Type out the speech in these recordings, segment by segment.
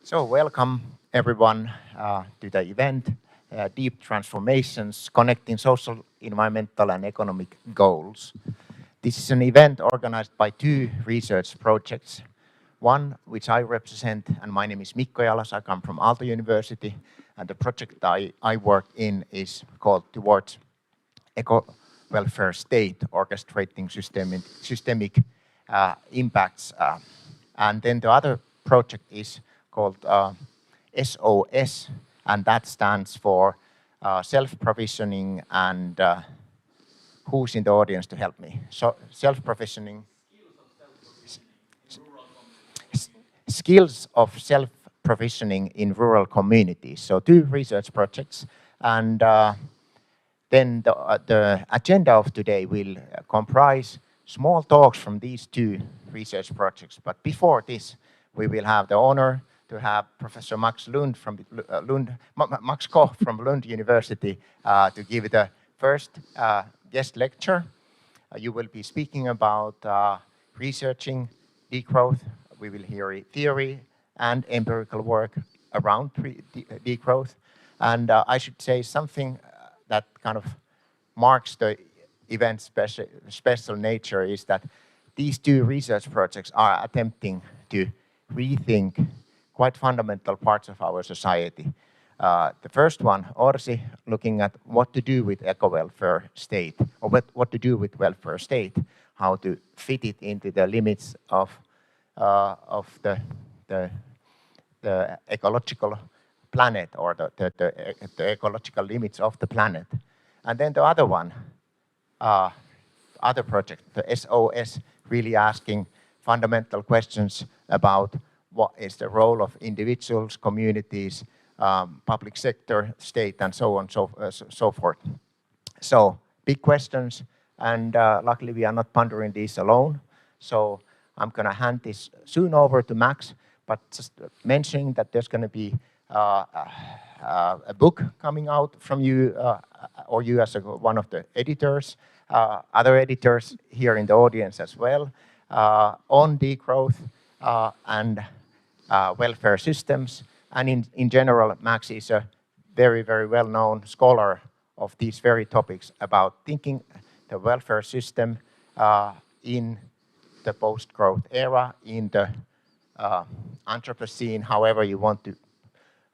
So welcome everyone to the event, Deep Transformations, Connecting Social, Environmental and Economic Goals. This is an event organized by two research projects. One, which I represent, and my name is Mikko Jalas, I come from Aalto University, and the project I work in is called Towards Ecowelfare State, Orchestrating Systemic Impacts. And then the other project is called SOS, and that stands for self-provisioning and who's in the audience to help me? So self-provisioning. Skills of self-provisioning in rural communities. So two research projects, and then the agenda of today will comprise small talks from these two research projects. But before this, we will have the honor to have Professor Max Koch from Lund University to give the first guest lecture. You will be speaking about researching degrowth. We will hear theory and empirical work around degrowth. And I should say something that kind of marks the event's special nature is that these two research projects are attempting to rethink quite fundamental parts of our society. The first one, ORSI, looking at what to do with eco-welfare state, or what to do with welfare state, how to fit it into the limits of the ecological planet, or the ecological limits of the planet. And then the other one, other project, the SOS, really asking fundamental questions about what is the role of individuals, communities, public sector, state, and so on, so forth. So big questions, and luckily we are not pondering these alone. So I'm going to hand this soon over to Max, but just mentioning that there's going to be a book coming out from you, or you as one of the editors, other editors here in the audience as well, on degrowth and welfare systems. And in general, Max is a very, very well-known scholar of these very topics about thinking the welfare system in the post-growth era, in the Anthropocene, however you want to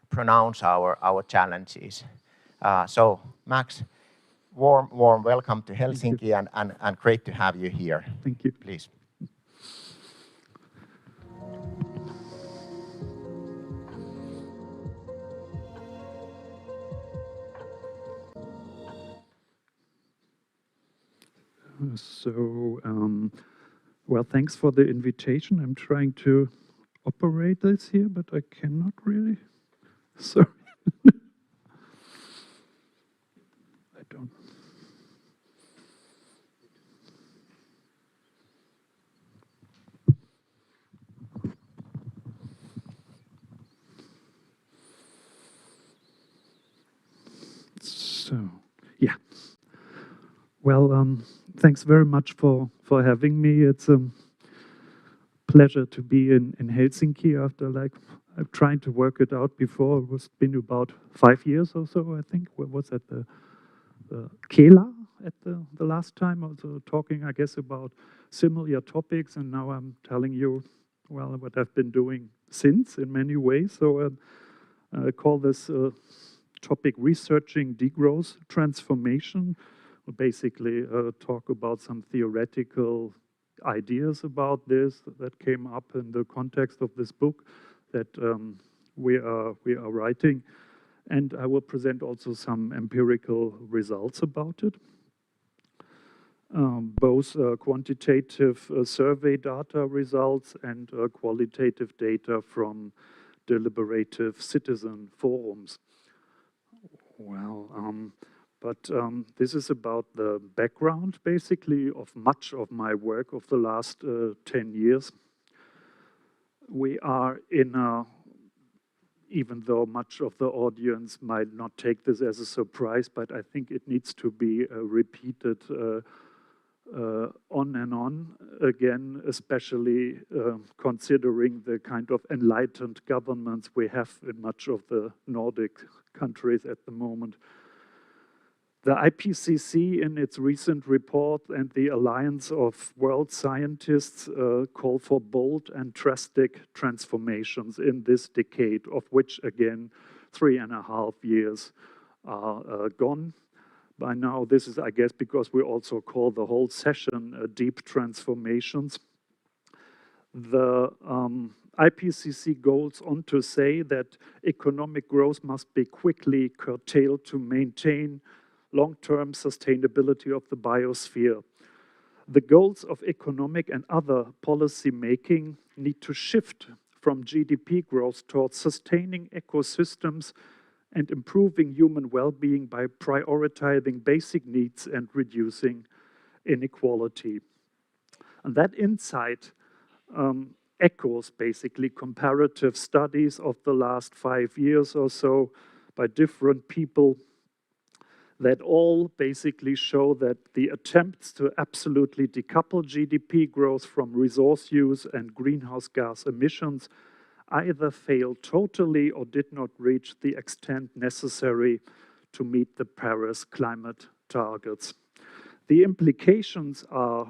pronounce our challenges. So, Max, warm welcome to Helsinki, and great to have you here. Thank you. Please. Well, thanks for the invitation. I'm trying to operate this here, but I cannot really. Sorry. I don't. So, yeah. Well, thanks very much for having me. It's a pleasure to be in Helsinki after, like, I've tried to work it out before. It was been about 5 years or so, I think. Where was at the Kela at the last time, also talking, I guess, about similar topics. And now I'm telling you, well, what I've been doing since in many ways. So I call this topic Researching Degrowth Transformation. We'll basically talk about some theoretical ideas about this that came up in the context of this book that we are writing, and I will present also some empirical results about it. Both quantitative survey data results and qualitative data from deliberative citizen forums. Well, but this is about the background, basically, of much of my work of the last 10 years. We are in a, even though much of the audience might not take this as a surprise, but I think it needs to be repeated on and on, again, especially considering the kind of enlightened governments we have in much of the Nordic countries at the moment. The IPCC, in its recent report, and the Alliance of World Scientists call for bold and drastic transformations in this decade, of which, again, 3.5 years are gone. By now, this is, I guess, because we also call the whole session Deep Transformations. The IPCC goes on to say that economic growth must be quickly curtailed to maintain long-term sustainability of the biosphere. The goals of economic and other policy making need to shift from GDP growth towards sustaining ecosystems and improving human well-being by prioritizing basic needs and reducing inequality. And that insight echoes basically comparative studies of the last 5 years or so by different people that all basically show that the attempts to absolutely decouple GDP growth from resource use and greenhouse gas emissions either failed totally or did not reach the extent necessary to meet the Paris climate targets. The implications are,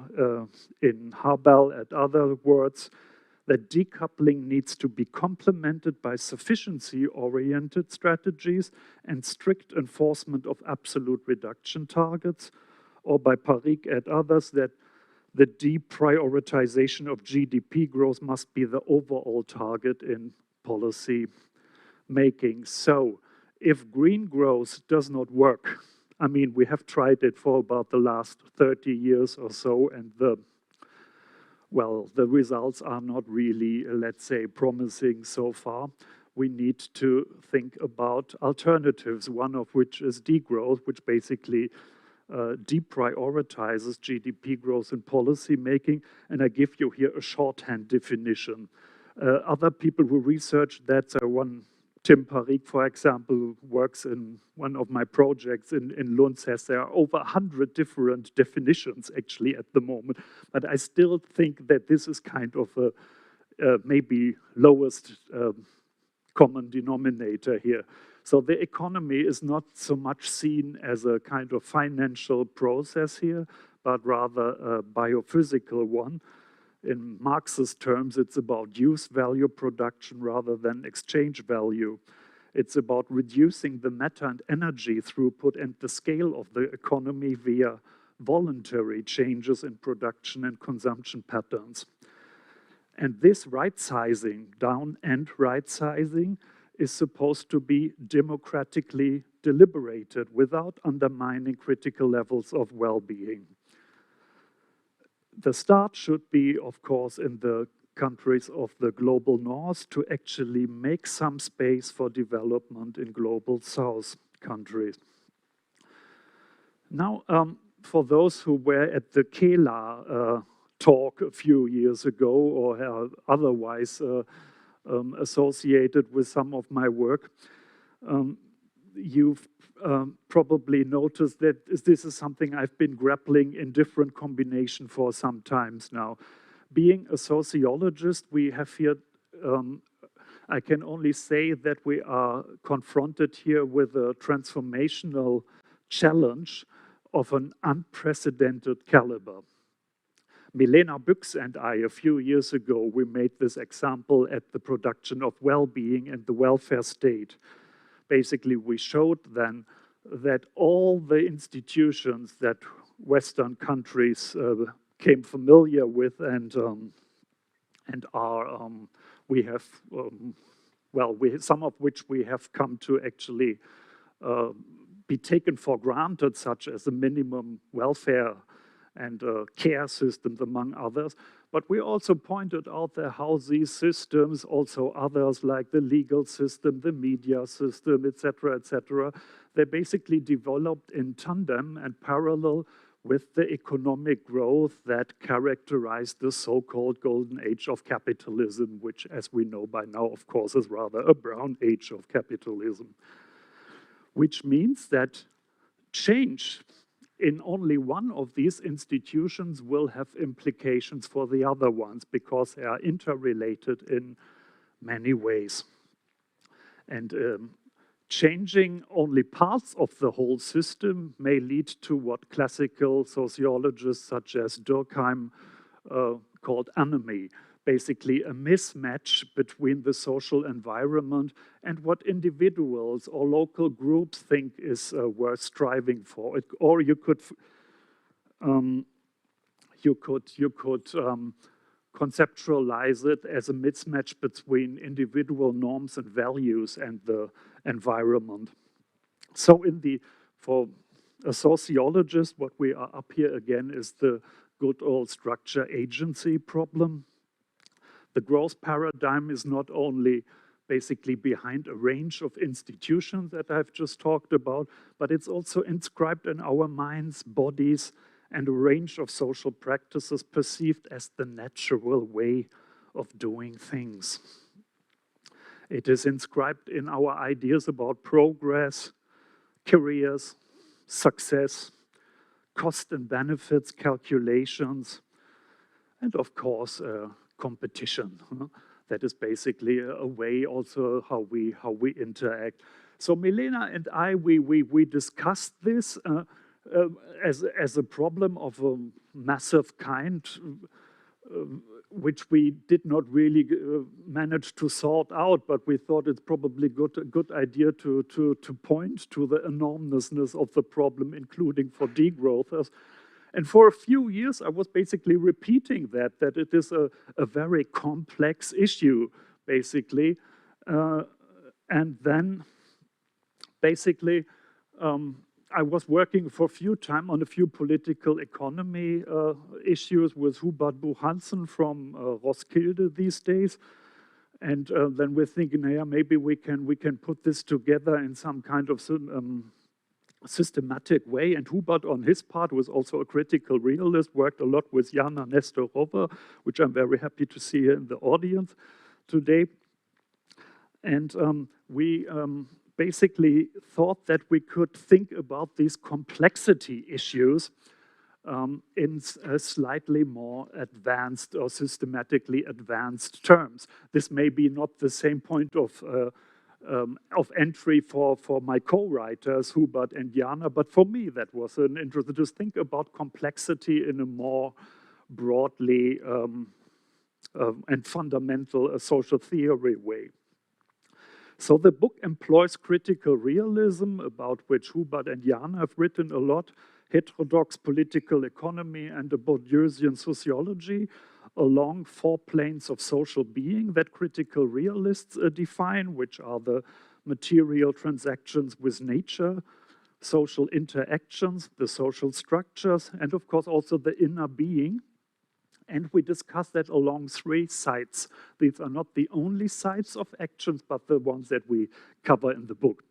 in Haberl and other words, that decoupling needs to be complemented by sufficiency-oriented strategies and strict enforcement of absolute reduction targets, or by Parikh and others that the deprioritization of GDP growth must be the overall target in policy making. So, if green growth does not work, I mean, we have tried it for about the last 30 years or so, and the results are not really, let's say, promising so far. We need to think about alternatives, one of which is degrowth, which basically deprioritizes GDP growth in policy making. And I give you here a shorthand definition. Other people who research that, Tim Parikh, for example, works in one of my projects in Lund, says there are over 100 different definitions actually at the moment. But I still think that this is kind of a maybe lowest common denominator here. So the economy is not so much seen as a kind of financial process here, but rather a biophysical one. In Marx's terms, it's about use value production rather than exchange value. It's about reducing the matter and energy throughput and the scale of the economy via voluntary changes in production and consumption patterns. And this right-sizing, down and right-sizing, is supposed to be democratically deliberated without undermining critical levels of well-being. The start should be, of course, in the countries of the global north to actually make some space for development in global south countries. Now, for those who were at the Kela talk a few years ago or are otherwise associated with some of my work, you've probably noticed that this is something I've been grappling in different combination for some times now. Being a sociologist, we have here, I can only say that we are confronted here with a transformational challenge of an unprecedented caliber. Milena Büchs and I, a few years ago, we made this example at the production of well-being and the welfare state. Basically, we showed then that all the institutions that Western countries came familiar with and are, we have, some of which we have come to actually be taken for granted, such as the minimum welfare and care systems, among others. But we also pointed out there how these systems, also others like the legal system, the media system, etc., they basically developed in tandem and parallel with the economic growth that characterized the so-called golden age of capitalism, which, as we know by now, of course, is rather a brown age of capitalism. Which means that change in only one of these institutions will have implications for the other ones because they are interrelated in many ways. And changing only parts of the whole system may lead to what classical sociologists such as Durkheim called anomie, basically a mismatch between the social environment and what individuals or local groups think is worth striving for. Or you could conceptualize it as a mismatch between individual norms and values and the environment. So for a sociologist, what we are up here again is the good old structure agency problem. The growth paradigm is not only basically behind a range of institutions that I've just talked about, but it's also inscribed in our minds, bodies, and a range of social practices perceived as the natural way of doing things. It is inscribed in our ideas about progress, careers, success, cost and benefits calculations, and of course, competition. That is basically a way also how we interact. So Milena and I, we discussed this as a problem of a massive kind, which we did not really manage to sort out, but we thought it's probably a good idea to point to the enormousness of the problem, including for degrowthers. And for a few years, I was basically repeating that it is a very complex issue, basically. And then, basically, I was working for a few time on a few political economy issues with Hubert Buchansen from Roskilde these days. And then we're thinking, yeah, maybe we can put this together in some kind of systematic way. And Hubert, on his part, was also a critical realist, worked a lot with Jana Nestorova, which I'm very happy to see here in the audience today. And we basically thought that we could think about these complexity issues in slightly more advanced or systematically advanced terms. This may be not the same point of entry for my co-writers, Hubert and Jana, but for me that was an interest to just think about complexity in a more broadly and fundamental social theory way. So the book employs critical realism, about which Hubert and Jana have written a lot, heterodox political economy and a Bourdieusian sociology, along 4 planes of social being that critical realists define, which are the material transactions with nature, social interactions, the social structures, and of course also the inner being. And we discuss that along 3 sides. These are not the only sides of actions, but the ones that we cover in the book,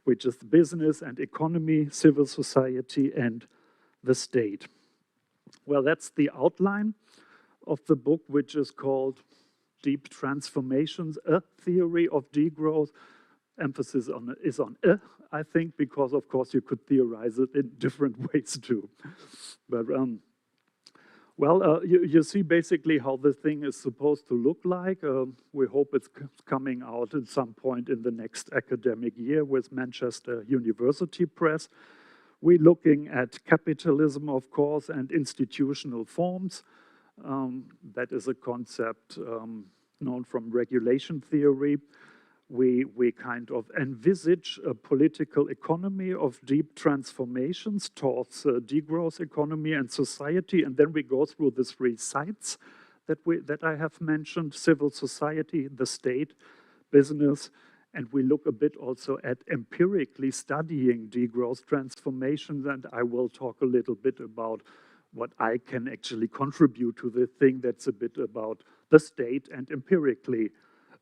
which is business and economy, civil society, and the state. Well, that's the outline of the book, which is called Deep Transformations, a Theory of Degrowth. Emphasis is on I think, because of course you could theorize it in different ways too. But well, you see basically how the thing is supposed to look like. We hope it's coming out at some point in the next academic year with Manchester University Press. We're looking at capitalism, of course, and institutional forms. That is a concept known from regulation theory. We kind of envisage a political economy of deep transformations towards degrowth economy and society, and then we go through the 3 sites that I have mentioned: civil society, the state, business, and we look a bit also at empirically studying degrowth transformations, and I will talk a little bit about what I can actually contribute to the thing that's a bit about the state and empirically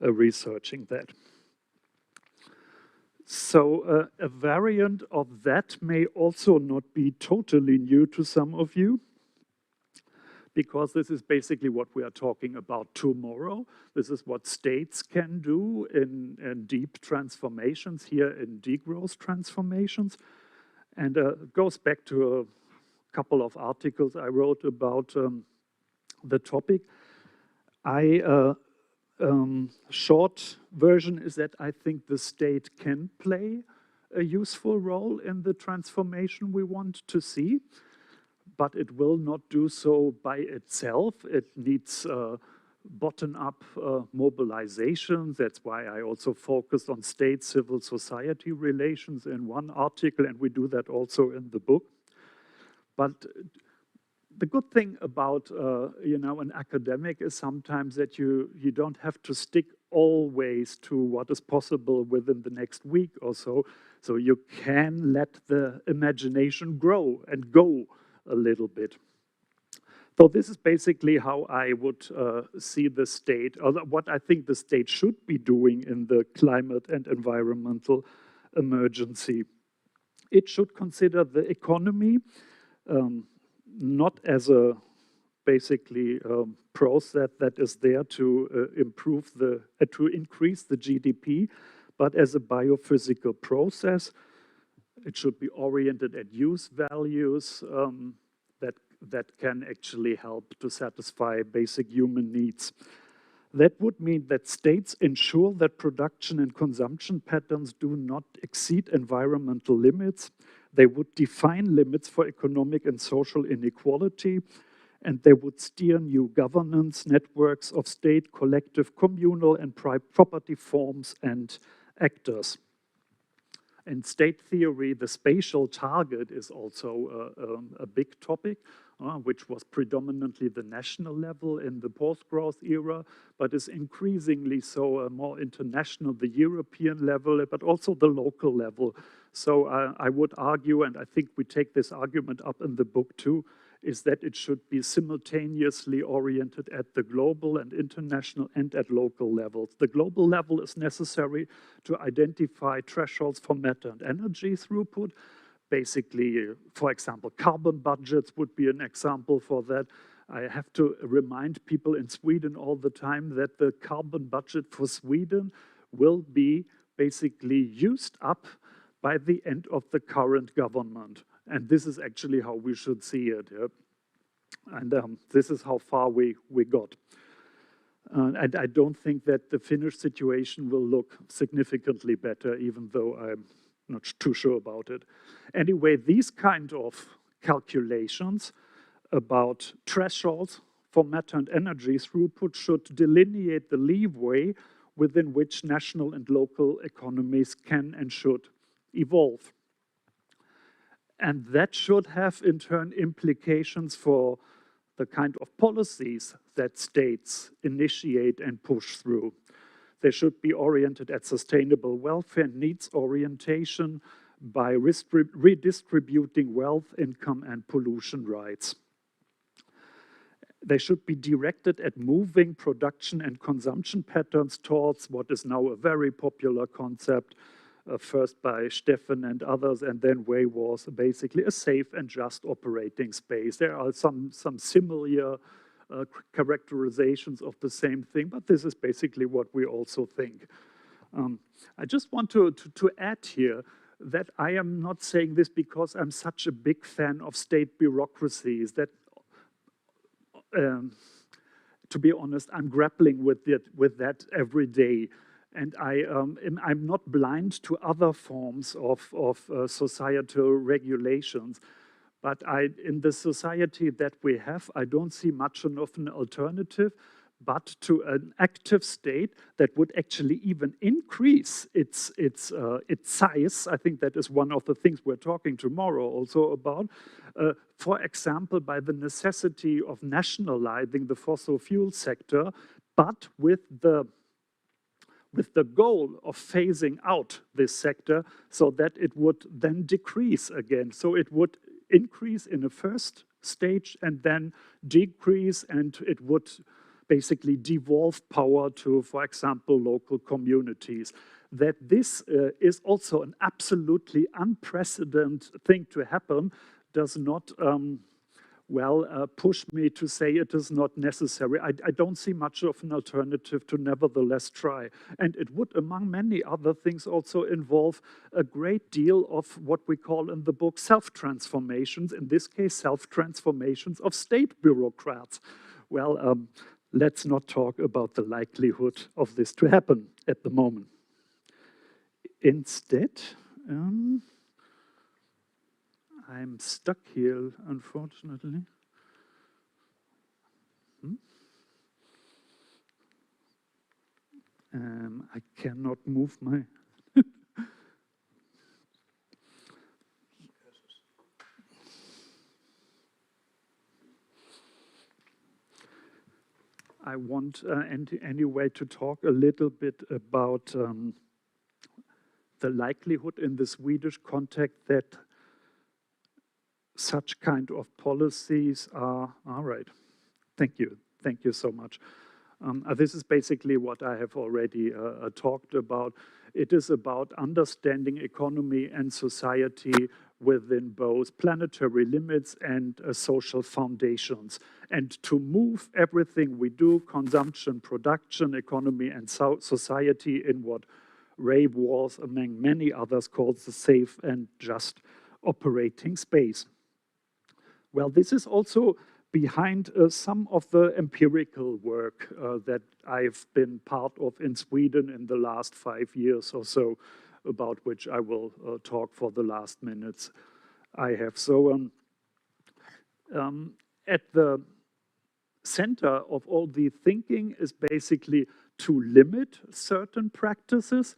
researching that. So a variant of that may also not be totally new to some of you, because this is basically what we are talking about tomorrow. This is what states can do in deep transformations, here in degrowth transformations. And it goes back to couple of articles I wrote about the topic. Short version is that I think the state can play a useful role in the transformation we want to see, but it will not do so by itself. It needs bottom-up mobilization. That's why I also focused on state-civil society relations in one article, and we do that also in the book. But the good thing about an academic is sometimes that you don't have to stick always to what is possible within the next week or so. So you can let the imagination grow and go a little bit. So this is basically how I would see the state, or what I think the state should be doing in the climate and environmental emergency. It should consider the economy not as a basically process that is there to increase the GDP, but as a biophysical process. It should be oriented at use values that can actually help to satisfy basic human needs. That would mean that states ensure that production and consumption patterns do not exceed environmental limits. They would define limits for economic and social inequality, and they would steer new governance networks of state, collective, communal, and property forms and actors. In state theory, the spatial target is also a big topic, which was predominantly the national level in the post-growth era, but is increasingly so more international, the European level, but also the local level. So I would argue, and I think we take this argument up in the book too, is that it should be simultaneously oriented at the global and international and at local levels. The global level is necessary to identify thresholds for matter and energy throughput. Basically, for example, carbon budgets would be an example for that. I have to remind people in Sweden all the time that the carbon budget for Sweden will be basically used up by the end of the current government. And this is actually how we should see it. Yeah? And this is how far we got. And I don't think that the Finnish situation will look significantly better, even though I'm not too sure about it. Anyway, these kind of calculations about thresholds for matter and energy throughput should delineate the leeway within which national and local economies can and should evolve. And that should have, in turn, implications for the kind of policies that states initiate and push through. They should be oriented at sustainable welfare needs orientation by redistributing wealth, income, and pollution rights. They should be directed at moving production and consumption patterns towards what is now a very popular concept, first by Stefan and others, and then Way was basically a safe and just operating space. There are some similar characterizations of the same thing, but this is basically what we also think. I just want to add here that I am not saying this because I'm such a big fan of state bureaucracies that, to be honest, I'm grappling with that every day. And I'm not blind to other forms of societal regulations. But in the society that we have, I don't see much of an alternative but to an active state that would actually even increase its size. I think that is one of the things we're talking tomorrow also about. For example, by the necessity of nationalizing the fossil fuel sector, but with the goal of phasing out this sector so that it would then decrease again. So it would increase in a first stage and then decrease, and it would basically devolve power to, for example, local communities. That this is also an absolutely unprecedented thing to happen does not well, push me to say it is not necessary. I don't see much of an alternative to nevertheless try. And it would, among many other things, also involve a great deal of what we call in the book self-transformations, in this case, self-transformations of state bureaucrats. Well, let's not talk about the likelihood of this to happen at the moment. Instead, I'm stuck here, unfortunately. I cannot move my... I want anyway to talk a little bit about the likelihood in the Swedish context that such kind of policies are, all right, thank you so much. This is basically what I have already talked about. It is about understanding economy and society within both planetary limits and social foundations. And to move everything we do, consumption, production, economy, and society in what Ray Walls, among many others, calls the safe and just operating space. Well, this is also behind some of the empirical work that I've been part of in Sweden in the last 5 years or so, about which I will talk for the last minutes I have. So at the center of all the thinking is basically to limit certain practices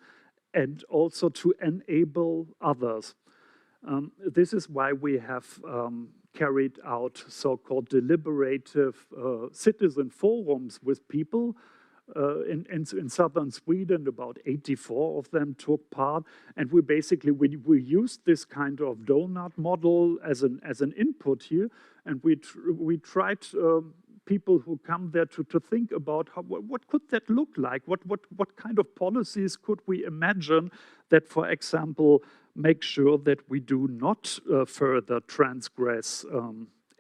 and also to enable others. This is why we have carried out so-called deliberative citizen forums with people in southern Sweden. About 84 of them took part, and we basically we used this kind of donut model as an input here, and we tried people who come there to think about what could that look like? What kind of policies could we imagine that, for example, make sure that we do not further transgress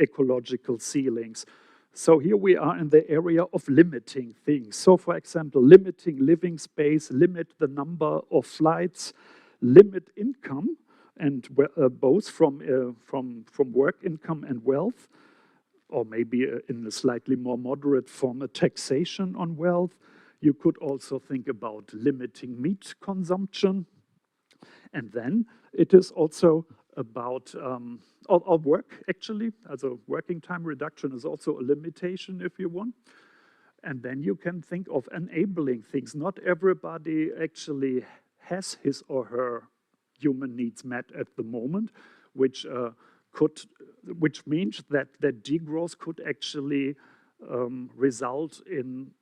ecological ceilings. So here we are in the area of limiting things. So for example, limiting living space, limit the number of flights, limit income, and both from work income and wealth, or maybe in a slightly more moderate form, a taxation on wealth. You could also think about limiting meat consumption. And then it is also about our work, actually, as a working time reduction is also a limitation if you want. And then you can think of enabling things. Not everybody actually has his or her human needs met at the moment, which means that degrowth could actually result in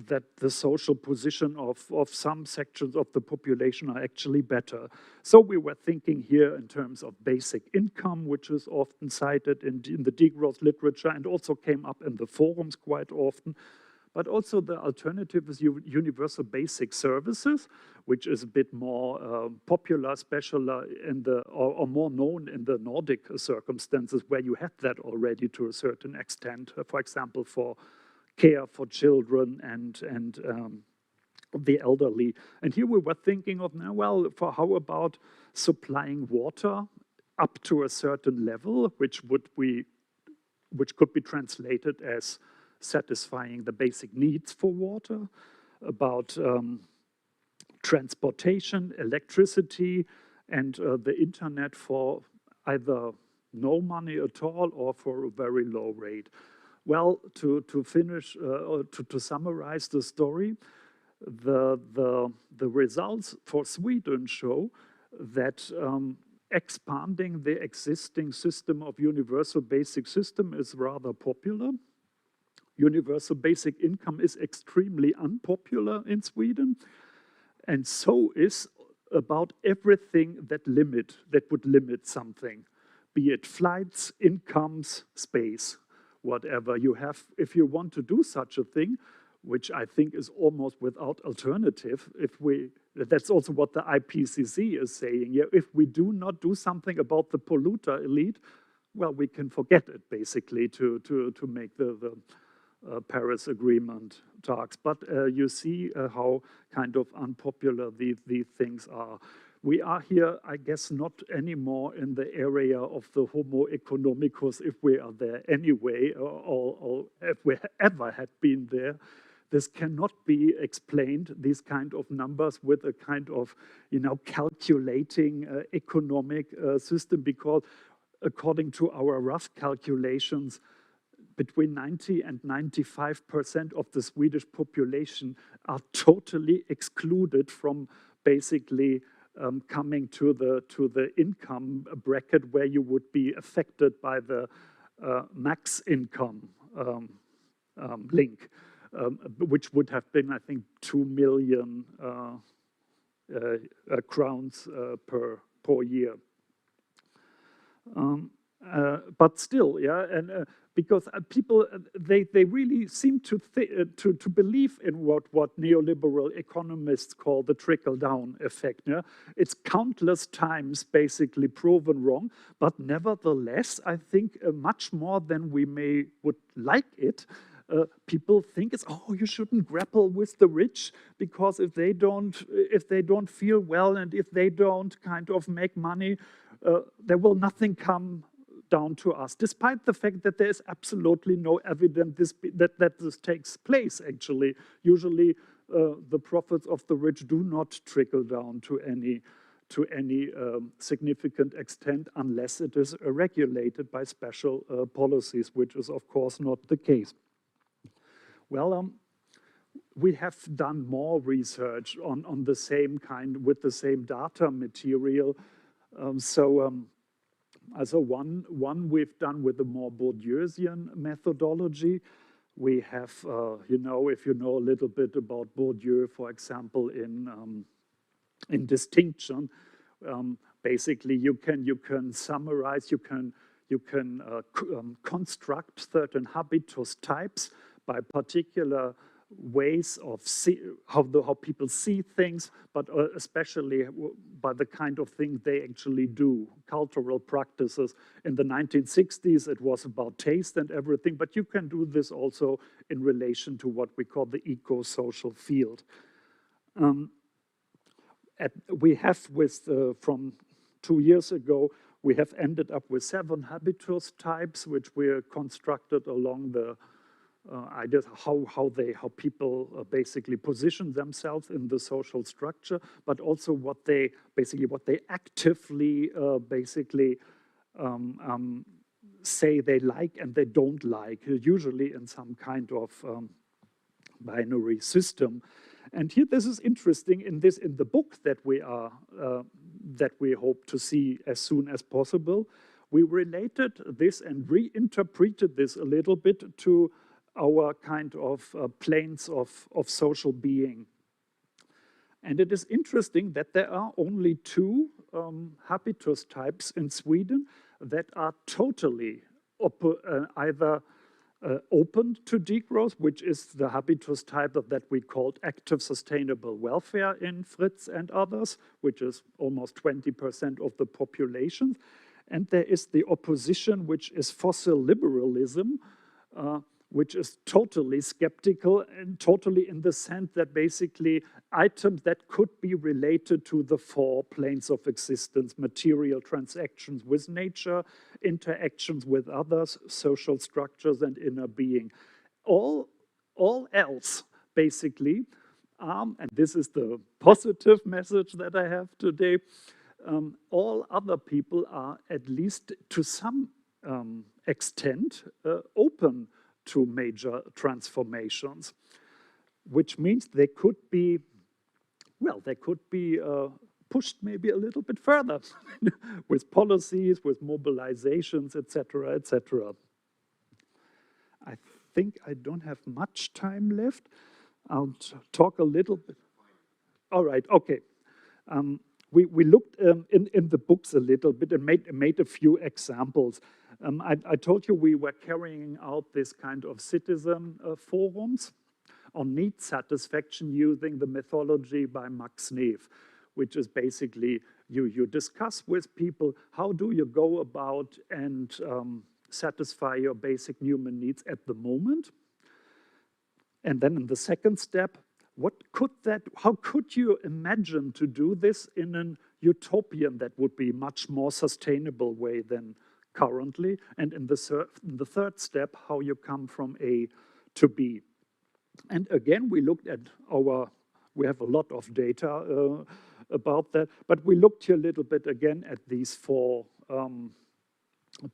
that the social position of some sections of the population are actually better. So we were thinking here in terms of basic income, which is often cited in the degrowth literature and also came up in the forums quite often. But also the alternative is universal basic services, which is a bit more popular, special or more known in the Nordic circumstances where you had that already to a certain extent, for example, for care for children and the elderly. And here we were thinking of now, well, how about supplying water up to a certain level, which could be translated as satisfying the basic needs for water, about transportation, electricity, and the internet for either no money at all or for a very low rate. Well, to finish, or to summarize the story, the results for Sweden show that expanding the existing system of universal basic system is rather popular. Universal basic income is extremely unpopular in Sweden, and so is about everything that would limit something, be it flights, incomes, space. Whatever you have, if you want to do such a thing, which I think is almost without alternative, that's also what the IPCC is saying. Yeah, if we do not do something about the polluter elite, well, we can forget it basically to make the Paris Agreement talks. But you see how kind of unpopular these things are. We are here, I guess, not anymore in the area of the Homo economicus, if we are there anyway, or if we ever had been there. This cannot be explained, these kind of numbers, with a kind of, calculating economic system, because according to our rough calculations, between 90 and 95% of the Swedish population are totally excluded from basically coming to the income bracket where you would be affected by the max income link, which would have been, I think, 2 million crowns per year. But still, yeah, and because people, they really seem to believe in what neoliberal economists call the trickle-down effect. Yeah? It's countless times basically proven wrong, but nevertheless, I think much more than we would like it. People think it's, oh, you shouldn't grapple with the rich, because if they don't feel well and if they don't kind of make money, there will nothing come down to us, despite the fact that there is absolutely no evidence that this takes place, actually. Usually, the profits of the rich do not trickle down to any significant extent unless it is regulated by special policies, which is, of course, not the case. Well, we have done more research on the same kind, with the same data material. So one we've done with the more Bourdieusian methodology. We have, if you know a little bit about Bourdieu, for example, in distinction, basically you can summarize, you can construct certain habitus types by particular ways of how people see things, but especially by the kind of things they actually do, cultural practices. In the 1960s, it was about taste and everything, but you can do this also in relation to what we call the eco-social field. We have, from 2 years ago, we have ended up with 7 habitus types, which were constructed along the ideas how people basically position themselves in the social structure, but also what they actively say they like and they don't like, usually in some kind of binary system. And here, this is interesting. In the book that we hope to see as soon as possible, we related this and reinterpreted this a little bit to our kind of planes of social being. And it is interesting that there are only 2 habitus types in Sweden that are totally either open to degrowth, which is the habitus type that we called active sustainable welfare in Fritz and others, which is almost 20% of the population. And there is the opposition, which is fossil liberalism, which is totally skeptical and totally in the sense that basically items that could be related to the 4 planes of existence, material transactions with nature, interactions with others, social structures, and inner being. All else, basically, and this is the positive message that I have today, all other people are, at least to some extent, open to major transformations, which means they could be pushed maybe a little bit further with policies, with mobilizations, etc., etc. I think I don't have much time left. I'll talk a little bit. All right, okay. We looked in the books a little bit and made a few examples. I told you we were carrying out this kind of citizen forums on need satisfaction using the methodology by Max Koch. which is basically you discuss with people how do you go about and satisfy your basic human needs at the moment. And then in the second step, how could you imagine to do this in an utopian that would be much more sustainable way than currently? And in the third step, how you come from A to B. And again, we looked at we have a lot of data about that, but we looked here a little bit again at these four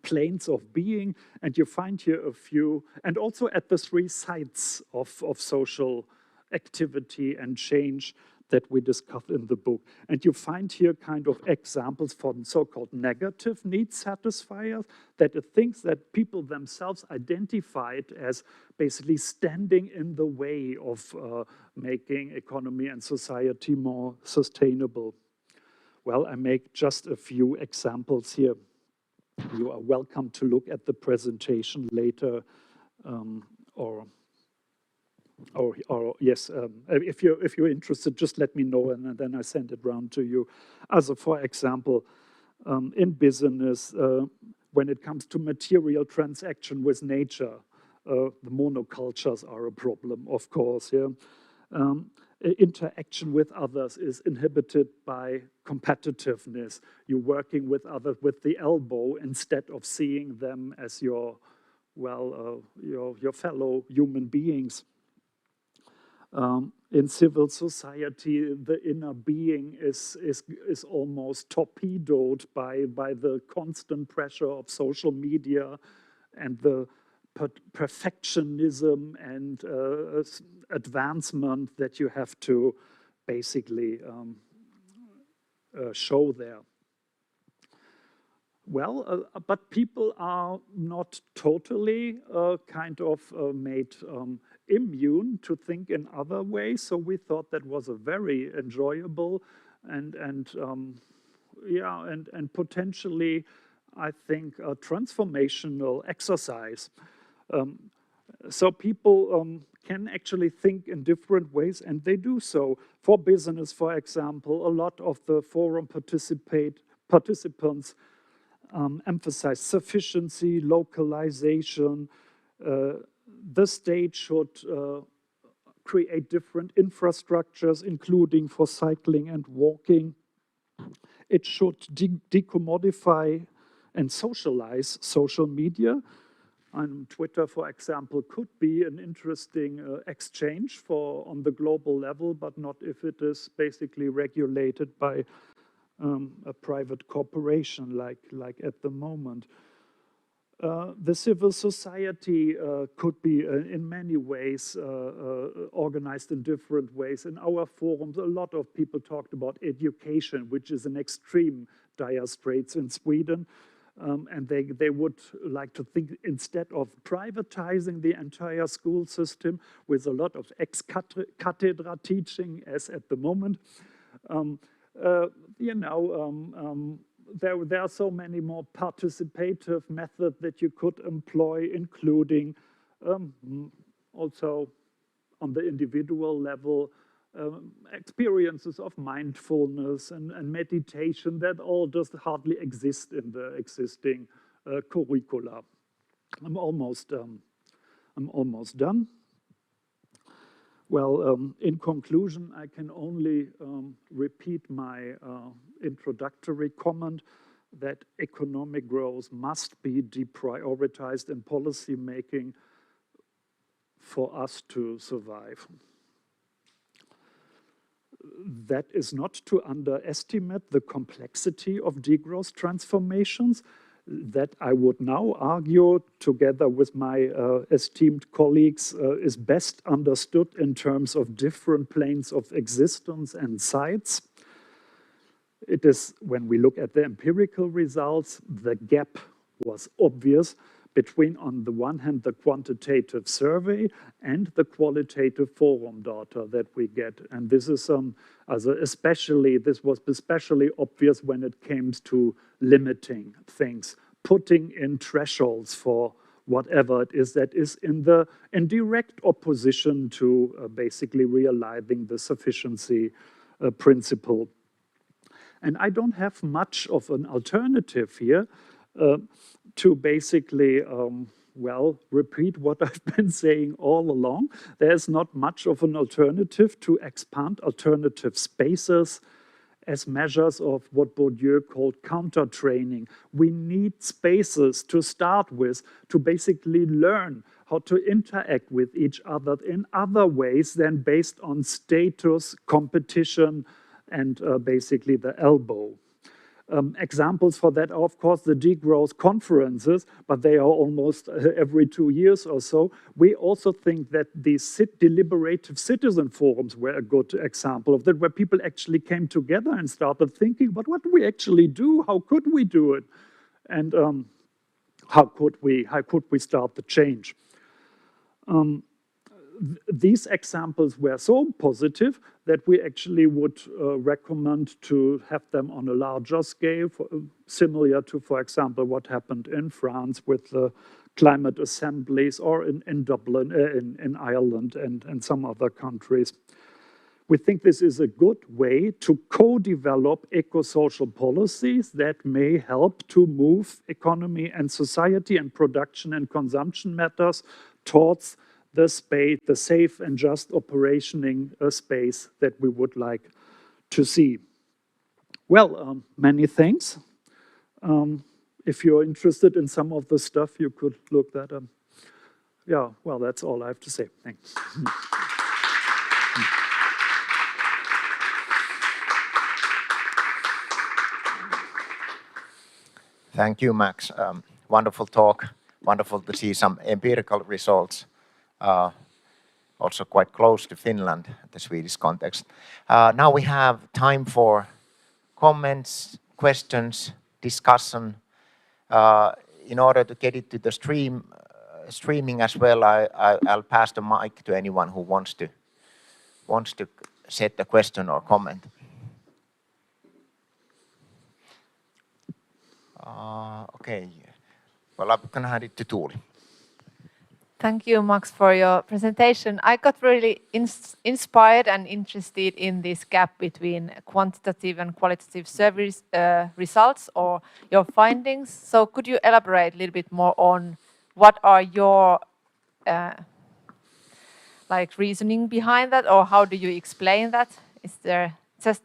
planes of being, and you find here a few, and also at the three sides of social activity and change that we discussed in the book. And you find here kind of examples for so-called negative need satisfiers, that are things that people themselves identified as basically standing in the way of making economy and society more sustainable. Well, I make just a few examples here. You are welcome to look at the presentation later, or yes, if you're interested, just let me know, and then I send it round to you. Also, for example, in business, when it comes to material transaction with nature, the monocultures are a problem, of course. Yeah, interaction with others is inhibited by competitiveness. You're working with others with the elbow instead of seeing them as your fellow human beings. In civil society, the inner being is almost torpedoed by the constant pressure of social media and the perfectionism and advancement that you have to basically show there. Well, but people are not totally made immune to think in other ways. So we thought that was a very enjoyable and potentially, I think, a transformational exercise. So people can actually think in different ways, and they do so. For business, for example, a lot of the forum participants emphasize sufficiency, localization. The state should create different infrastructures, including for cycling and walking. It should decommodify and socialize social media. And Twitter, for example, could be an interesting exchange on the global level, but not if it is basically regulated by a private corporation like at the moment. The civil society could be in many ways organized in different ways. In our forums, a lot of people talked about education, which is an extreme dire straits in Sweden. And they would like to think, instead of privatizing the entire school system with a lot of ex-cathedra teaching as at the moment, there are so many more participative methods that you could employ, including also on the individual level, experiences of mindfulness and meditation that all just hardly exist in the existing curricula. I'm almost done. Well, in conclusion, I can only repeat my introductory comment that economic growth must be deprioritized in policy making for us to survive. That is not to underestimate the complexity of degrowth transformations that I would now argue, together with my esteemed colleagues, is best understood in terms of different planes of existence and sites. It is, when we look at the empirical results, the gap was obvious between, on the one hand, the quantitative survey and the qualitative forum data that we get. And this is this was especially obvious when it came to limiting things, putting in thresholds for whatever it is that is in direct opposition to basically realizing the sufficiency principle. And I don't have much of an alternative here to basically, well, repeat what I've been saying all along. There's not much of an alternative to expand alternative spaces as measures of what Bourdieu called counter-training. We need spaces to start with to basically learn how to interact with each other in other ways than based on status, competition, and basically the elbow. Examples for that are, of course, the degrowth conferences, but they are almost every 2 years or so. We also think that these deliberative citizen forums were a good example of that, where people actually came together and started thinking about what do we actually do, how could we do it, and how could we start the change. These examples were so positive that we actually would recommend to have them on a larger scale, similar to, for example, what happened in France with the climate assemblies, or in Dublin, in Ireland, and some other countries. We think this is a good way to co-develop eco-social policies that may help to move economy and society and production and consumption matters towards the safe and just operationing space that we would like to see. Well, many thanks. If you're interested in some of the stuff, you could look that up. Yeah, well, that's all I have to say. Thanks. Thank you, Max. Wonderful talk. Wonderful to see some empirical results. Also quite close to Finland, the Swedish context. Now we have time for comments, questions, discussion. In order to get it to the streaming as well, I'll pass the mic to anyone who wants to set a question or comment. Okay. Well, I'm going to hand it to Tuuli. Thank you, Max, for your presentation. I got really inspired and interested in this gap between quantitative and qualitative service results or your findings. So could you elaborate a little bit more on what are your reasoning behind that, or how do you explain that? Is there just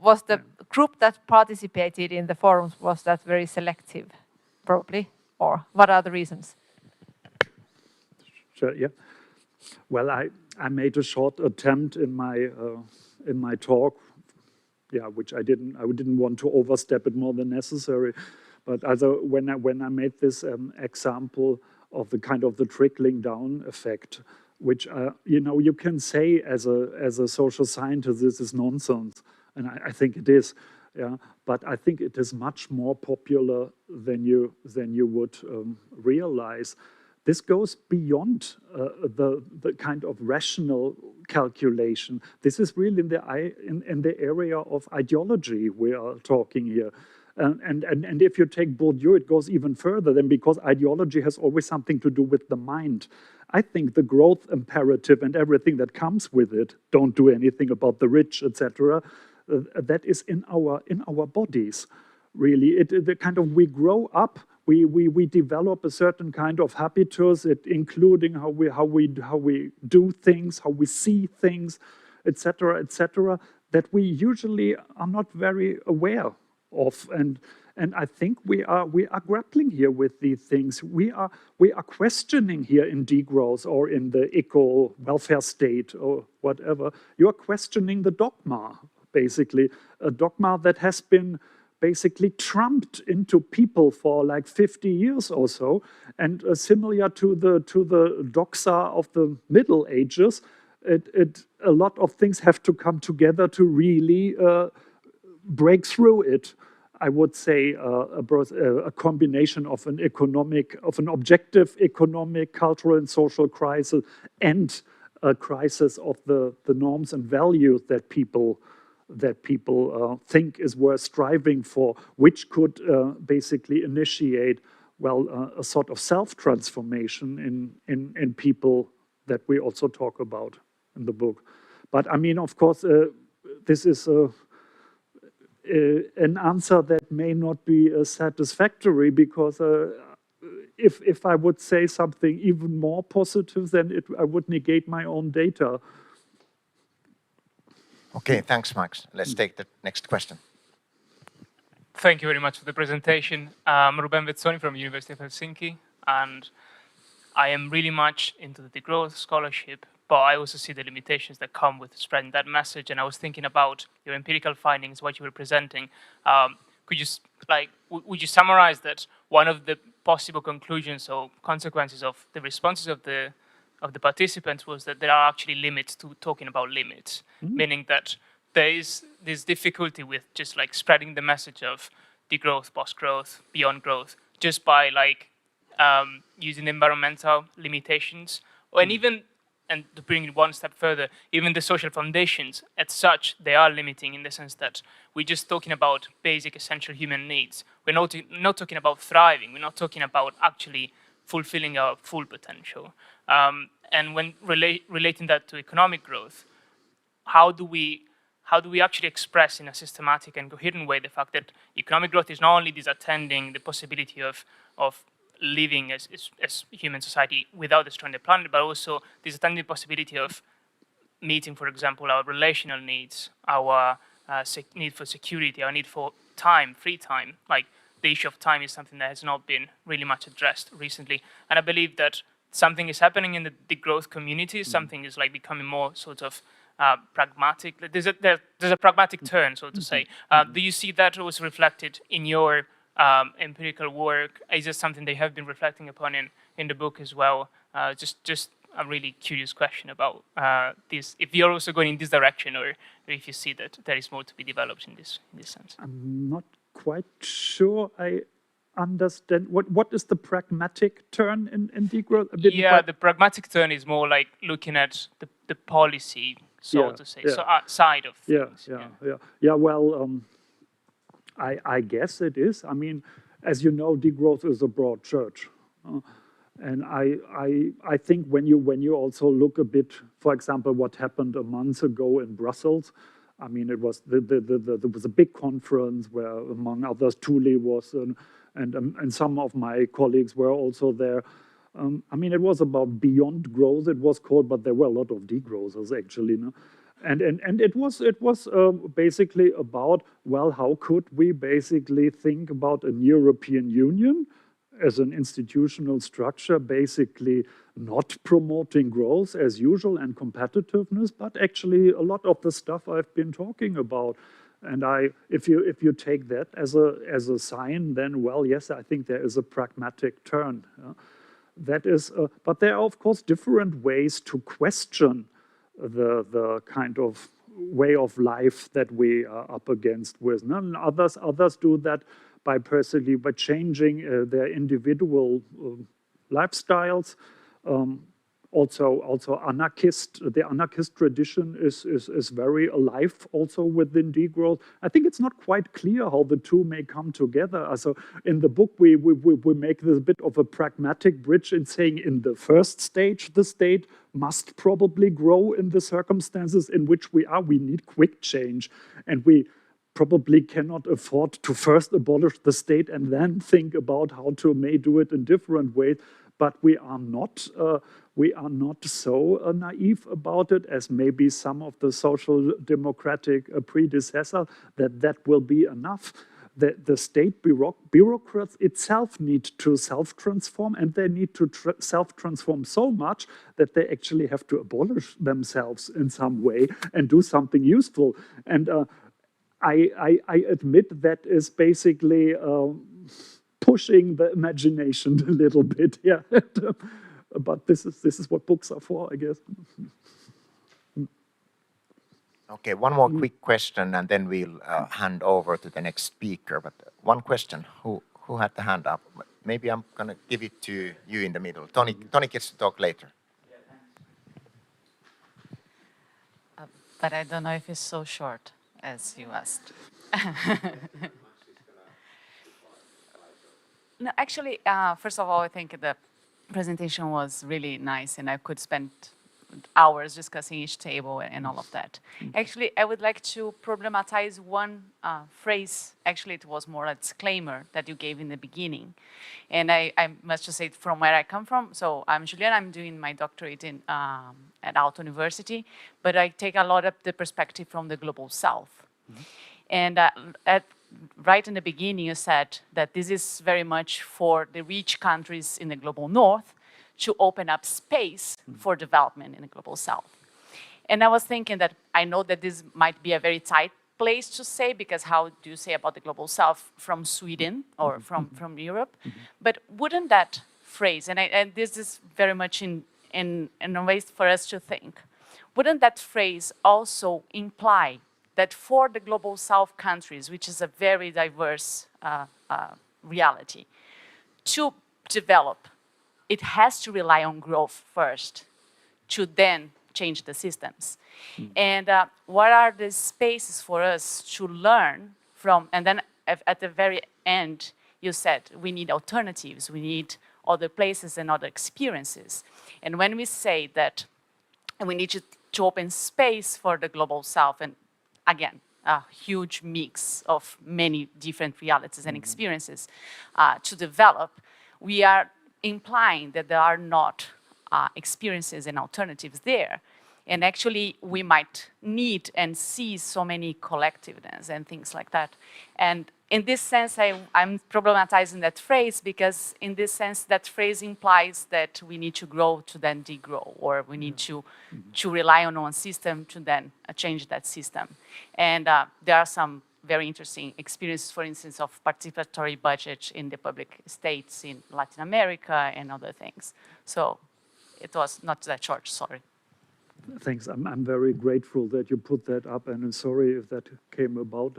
was the group that participated in the forums, was that very selective, probably, or what are the reasons? Sure, yeah. Well, I made a short attempt in my talk, yeah, which I didn't want to overstep it more than necessary. But when I made this example of the kind of the trickling down effect, which you can say as a social scientist, this is nonsense, and I think it is. Yeah, but I think it is much more popular than you would realize. This goes beyond the kind of rational calculation. This is really in the area of ideology we are talking here. And if you take Bourdieu, it goes even further than, because ideology has always something to do with the mind. I think the growth imperative and everything that comes with it, don't do anything about the rich, etc., that is in our bodies, really. We grow up. We develop a certain kind of habitus, including how we do things, how we see things, etc., that we usually are not very aware of. And I think we are grappling here with these things. We are questioning here in degrowth or in the eco-welfare state or whatever. You are questioning the dogma, basically, a dogma that has been basically trumped into people for like 50 years or so, and similar to the doxa of the Middle Ages, a lot of things have to come together to really break through it. I would say a combination of an objective economic, cultural, and social crisis, and a crisis of the norms and values that people think is worth striving for, which could basically initiate, well, a sort of self-transformation in people that we also talk about in the book. But I mean, of course, this is an answer that may not be satisfactory, because if I would say something even more positive, then I would negate my own data. Okay, thanks, Max. Let's take the next question. Thank you very much for the presentation. I'm Ruben Vezzoni from University of Helsinki, and I am really much into the degrowth scholarship, but I also see the limitations that come with spreading that message. And I was thinking about your empirical findings, what you were presenting. Could you, would you summarize that one of the possible conclusions or consequences of the responses of the participants was that there are actually limits to talking about limits, meaning that there is this difficulty with just like spreading the message of degrowth, post-growth, beyond growth, just by using environmental limitations, and even, and to bring it one step further, even the social foundations as such, they are limiting in the sense that we're just talking about basic essential human needs. We're not talking about thriving. We're not talking about actually fulfilling our full potential. And when relating that to economic growth, how do we actually express in a systematic and coherent way the fact that economic growth is not only disattending the possibility of living as human society without destroying the planet, but also disattending the possibility of meeting, for example, our relational needs, our need for security, our need for time, free time. Like the issue of time is something that has not been really much addressed recently. And I believe that something is happening in the degrowth community. Something is like becoming more sort of pragmatic. There's a pragmatic turn, so to say. Do you see that was reflected in your empirical work? Is this something they have been reflecting upon in the book as well? Just a really curious question about this. If you're also going in this direction, or if you see that there is more to be developed in this sense. I'm not quite sure I understand. What is the pragmatic turn in degrowth? Yeah, the pragmatic turn is more like looking at the policy, so to say, so side of things. Yeah. Well, I guess it is. I mean, as you know, degrowth is a broad church, and I think when you also look a bit, for example, what happened a month ago in Brussels. I mean, it was there was a big conference where, among others, Tuuli was, and some of my colleagues were also there. I mean, it was about beyond growth, it was called, but there were a lot of degrowthers actually. No? And it was basically about, well, how could we basically think about an European Union as an institutional structure, basically not promoting growth as usual and competitiveness, but actually a lot of the stuff I've been talking about. And if you take that as a sign, then well, yes, I think there is a pragmatic turn. That is, but there are of course different ways to question the kind of way of life that we are up against with. And others do that by changing their individual lifestyles. Also the anarchist tradition is very alive also within degrowth. I think it's not quite clear how the two may come together. So in the book, we make this bit of a pragmatic bridge in saying in the first stage, the state must probably grow in the circumstances in which we are. We need quick change, and we probably cannot afford to first abolish the state and then think about how to may do it in different ways. But we are not so naive about it as maybe some of the social democratic predecessors that will be enough. The state bureaucrats itself need to self-transform, and they need to self-transform so much that they actually have to abolish themselves in some way and do something useful. And I admit that is basically pushing the imagination a little bit, yeah. But this is what books are for, I guess. Okay, one more quick question, and then we'll hand over to the next speaker. But one question: who had the hand up? Maybe I'm gonna give it to you in the middle. Toni gets to talk later. But I don't know if it's so short as you asked. No, actually, first of all, I think the presentation was really nice, and I could spend hours discussing each table and all of that. Actually, I would like to problematize one phrase. Actually, it was more a disclaimer that you gave in the beginning. And I must just say from where I come from. So I'm Juliana, I'm doing my doctorate at Aalto University, but I take a lot of the perspective from the global south. And right in the beginning, you said that this is very much for the rich countries in the global north to open up space for development in the global south. And I was thinking that I know that this might be a very tight place to say, because how do you say about the global south from Sweden or from Europe? But wouldn't that phrase, and this is very much in a way for us to think, wouldn't that phrase also imply that for the global south countries, which is a very diverse reality, to develop, it has to rely on growth first to then change the systems. And what are the spaces for us to learn from? And then at the very end, you said we need alternatives, we need other places and other experiences. And when we say that we need to open space for the global south, and again, a huge mix of many different realities and experiences to develop, we are implying that there are not experiences and alternatives there. And actually, we might need and see so many collectiveness and things like that. And in this sense, I'm problematizing that phrase, because in this sense, that phrase implies that we need to grow to then degrow, or we need to rely on one system to then change that system. And there are some very interesting experiences, for instance, of participatory budget in the public states in Latin America and other things. So it was not that short, sorry. Thanks. I'm very grateful that you put that up, and I'm sorry if that came about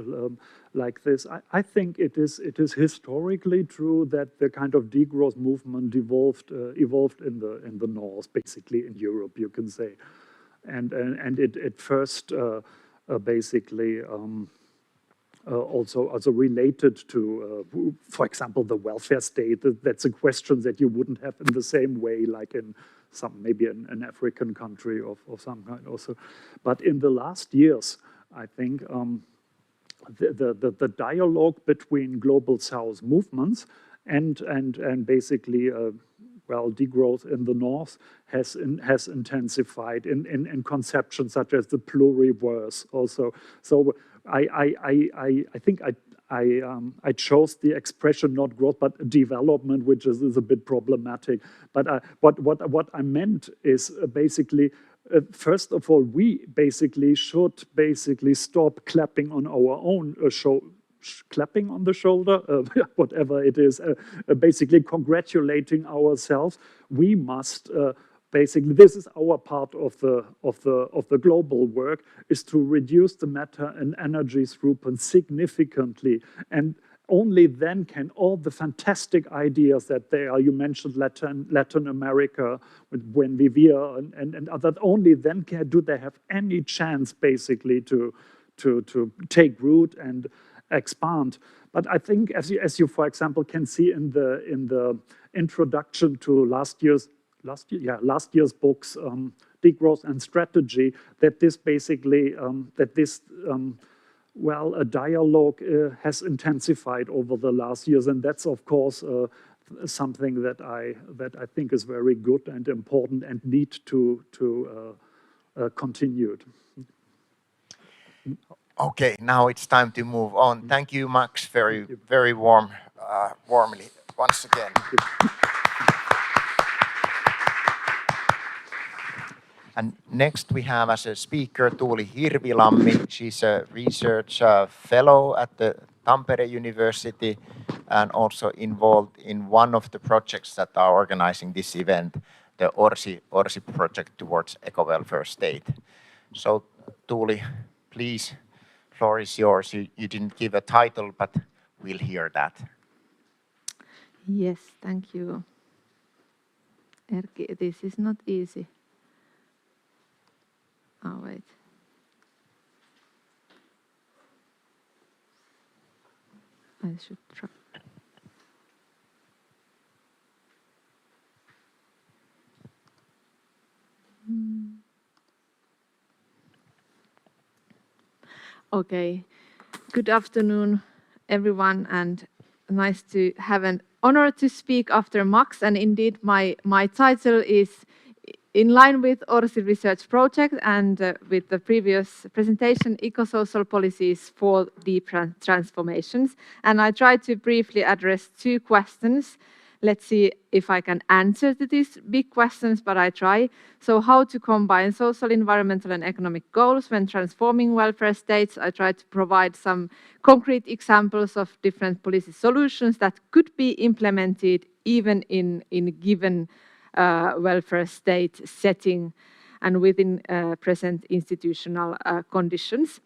like this. I think it is historically true that the kind of degrowth movement evolved in the north, basically in Europe, you can say, and it first basically. Also related to, for example, the welfare state. That's a question that you wouldn't have in the same way, like in maybe an African country of some kind also. But in the last years, I think the dialogue between global South movements and basically degrowth in the north has intensified in conceptions such as the pluriverse also. So I think I chose the expression not growth but development, which is a bit problematic. But what I meant is basically, first of all, we basically should stop clapping on our own clapping on the shoulder, whatever it is, basically congratulating ourselves. We must basically, this is our part of the global work, is to reduce the matter and energy throughput significantly, and only then can all the fantastic ideas that there are, you mentioned Latin America with Buen Vivir and other, only then do they have any chance basically to take root and expand. But I think, as you for example can see in the introduction to last year's books, Degrowth and Strategy, that this basically a dialogue has intensified over the last years, and that's of course something that I think is very good and important and need to continued. Okay, now it's time to move on. Thank you, Max, very warmly once again. And next we have as a speaker Tuuli Hirvilammi. She's a research fellow at the Tampere University and also involved in one of the projects that are organizing this event, the ORSI project towards Ecowelfare state. So Tuuli, please, floor is yours. You didn't give a title, but we'll hear that. Yes, thank you. Erkki, this is not easy. Oh, wait. I should try. Okay. Good afternoon, everyone, and nice to have an honor to speak after Max. And indeed, my title is in line with ORSI research project and with the previous presentation, Eco-Social Policies for Deep Transformations. And I try to briefly address two questions. Let's see if I can answer to these big questions, but I try. So how to combine social, environmental and economic goals when transforming welfare states? I try to provide some concrete examples of different policy solutions that could be implemented even in given welfare state setting and within present institutional conditions.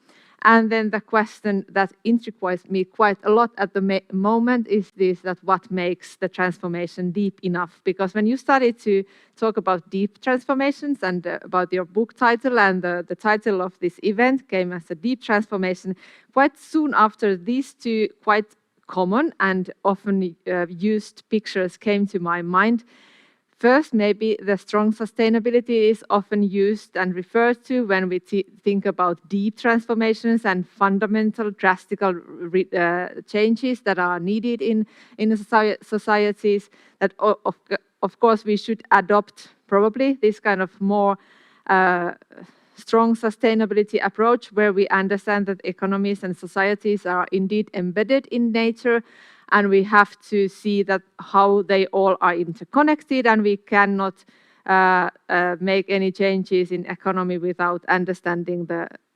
And then the question that intrigues me quite a lot at the moment is this, that what makes the transformation deep enough? Because when you started to talk about deep transformations and about your book title, and the title of this event came as a deep transformation, quite soon after these two quite common and often used pictures came to my mind. First, maybe the strong sustainability is often used and referred to when we think about deep transformations and fundamental, drastic changes that are needed in societies. That, of course, we should adopt probably this kind of more strong sustainability approach where we understand that economies and societies are indeed embedded in nature. And we have to see that how they all are interconnected, and we cannot make any changes in economy without understanding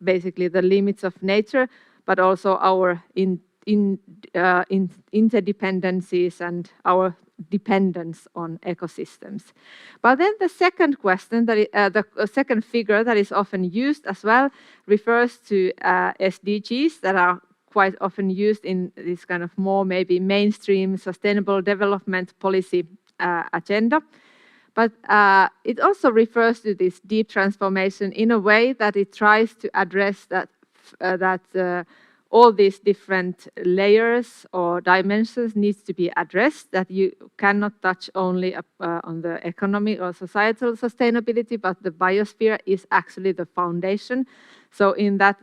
basically the limits of nature, but also our interdependencies and our dependence on ecosystems. But then the second question, the second figure that is often used as well, refers to SDGs that are quite often used in this kind of more maybe mainstream sustainable development policy agenda. But it also refers to this deep transformation in a way that it tries to address that all these different layers or dimensions needs to be addressed, that you cannot touch only on the economy or societal sustainability, but the biosphere is actually the foundation. So in that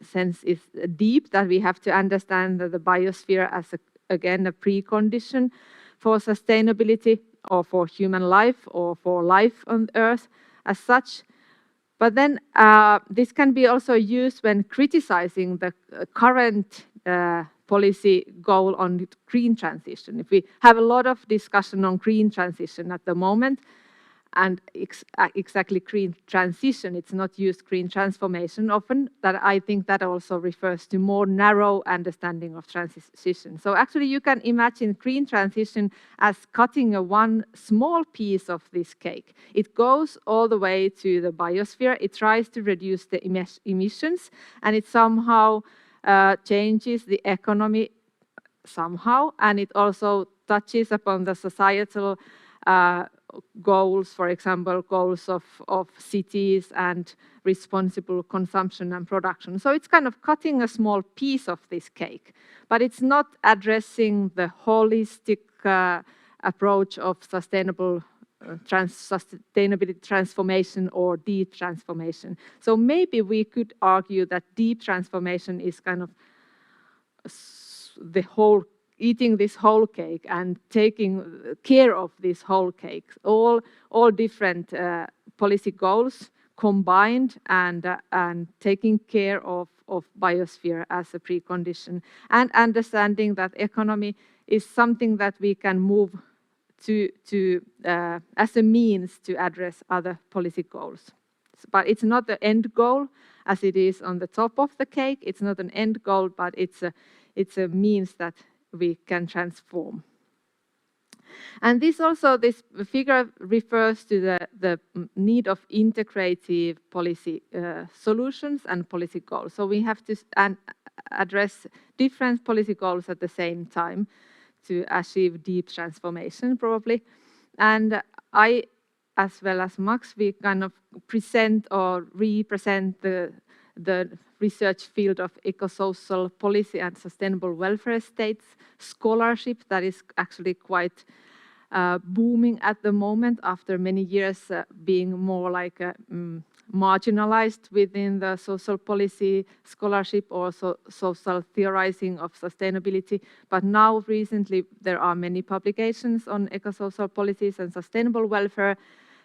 sense, it's deep that we have to understand that the biosphere as, again, a precondition for sustainability or for human life or for life on Earth as such. But then this can be also used when criticizing the current policy goal on green transition. If we have a lot of discussion on green transition at the moment, and exactly green transition, it's not used green transformation often, that I think that also refers to more narrow understanding of transition. So actually you can imagine green transition as cutting one small piece of this cake. It goes all the way to the biosphere, it tries to reduce the emissions, and it somehow changes the economy somehow, and it also touches upon the societal goals, for example, goals of cities and responsible consumption and production. So it's kind of cutting a small piece of this cake, but it's not addressing the holistic approach of sustainable sustainability transformation or deep transformation. So maybe we could argue that deep transformation is kind of the whole eating this whole cake and taking care of this whole cake, all different policy goals combined and taking care of biosphere as a precondition, and understanding that economy is something that we can move to as a means to address other policy goals. But it's not the end goal as it is on the top of the cake. It's not an end goal, but it's a means that we can transform. And this figure refers to the need of integrative policy solutions and policy goals. So we have to address different policy goals at the same time to achieve deep transformation, probably. And I, as well as Max, we kind of present or represent the research field of eco-social policy and sustainable welfare states scholarship that is actually quite booming at the moment after many years being more like a marginalized within the social policy scholarship or social theorizing of sustainability. But now recently there are many publications on eco-social policies and sustainable welfare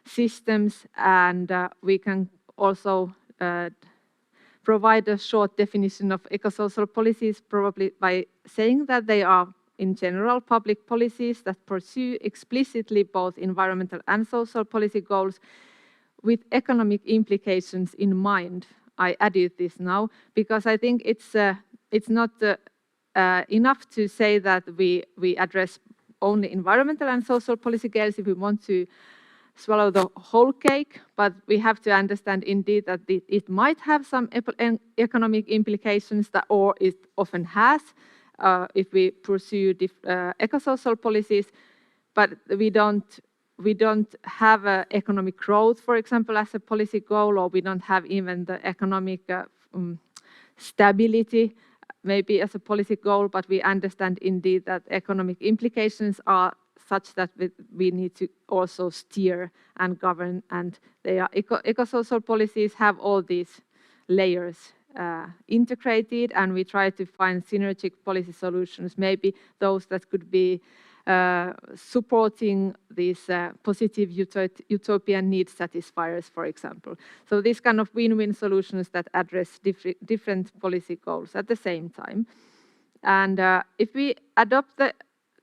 systems, and we can also provide a short definition of eco-social policies, probably by saying that they are in general public policies that pursue explicitly both environmental and social policy goals with economic implications in mind. I added this now because I think it's not enough to say that we address only environmental and social policy goals if we want to swallow the whole cake, but we have to understand indeed that it might have some economic implications, or it often has if we pursue eco-social policies, but we don't have economic growth, for example, as a policy goal, or we don't have even the economic stability maybe as a policy goal, but we understand indeed that economic implications are such that we need to also steer and govern, and they are eco-social policies have all these layers integrated, and we try to find synergistic policy solutions, maybe those that could be supporting these positive utopian need satisfiers, for example. So these kind of win-win solutions that address different policy goals at the same time. And if we adopt the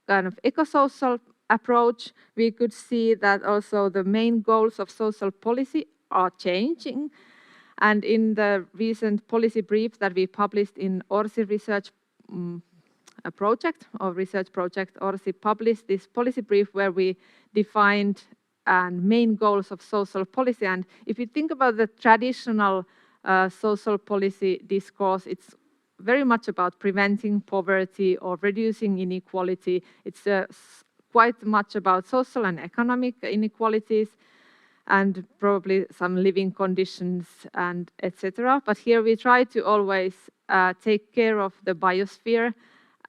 kind of eco-social approach, we could see that also the main goals of social policy are changing. And in the recent policy brief that we published in ORSI research research project, ORSI published this policy brief where we defined main goals of social policy. And if you think about the traditional social policy discourse, it's very much about preventing poverty or reducing inequality. It's quite much about social and economic inequalities, and probably some living conditions and etc. But here we try to always take care of the biosphere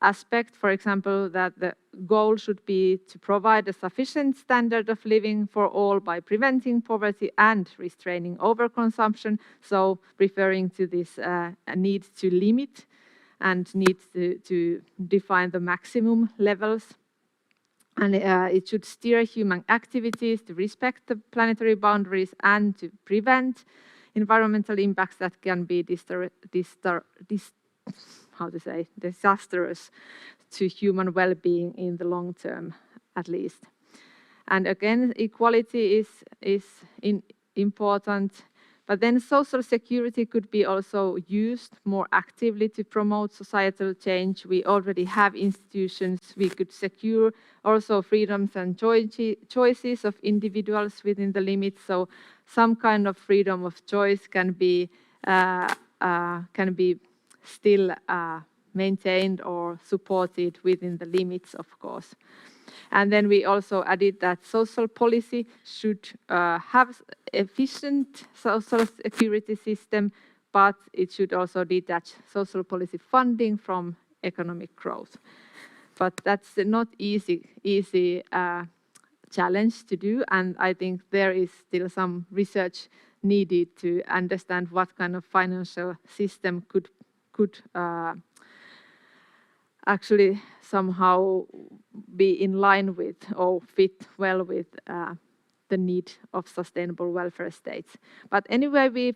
aspect. For example, that the goal should be to provide a sufficient standard of living for all by preventing poverty and restraining overconsumption. So referring to this need to limit and need to define the maximum levels. And it should steer human activities to respect the planetary boundaries and to prevent environmental impacts that can be disastrous to human well-being in the long term, at least. And again, equality is important. But then social security could be also used more actively to promote societal change. We already have institutions. We could secure also freedoms and choices of individuals within the limits. So some kind of freedom of choice can be still maintained or supported within the limits, of course. And then we also added that social policy should have efficient social security system, but it should also detach social policy funding from economic growth. But that's not easy challenge to do, and I think there is still some research needed to understand what kind of financial system could actually somehow be in line with or fit well with the need of sustainable welfare states. But anyway, we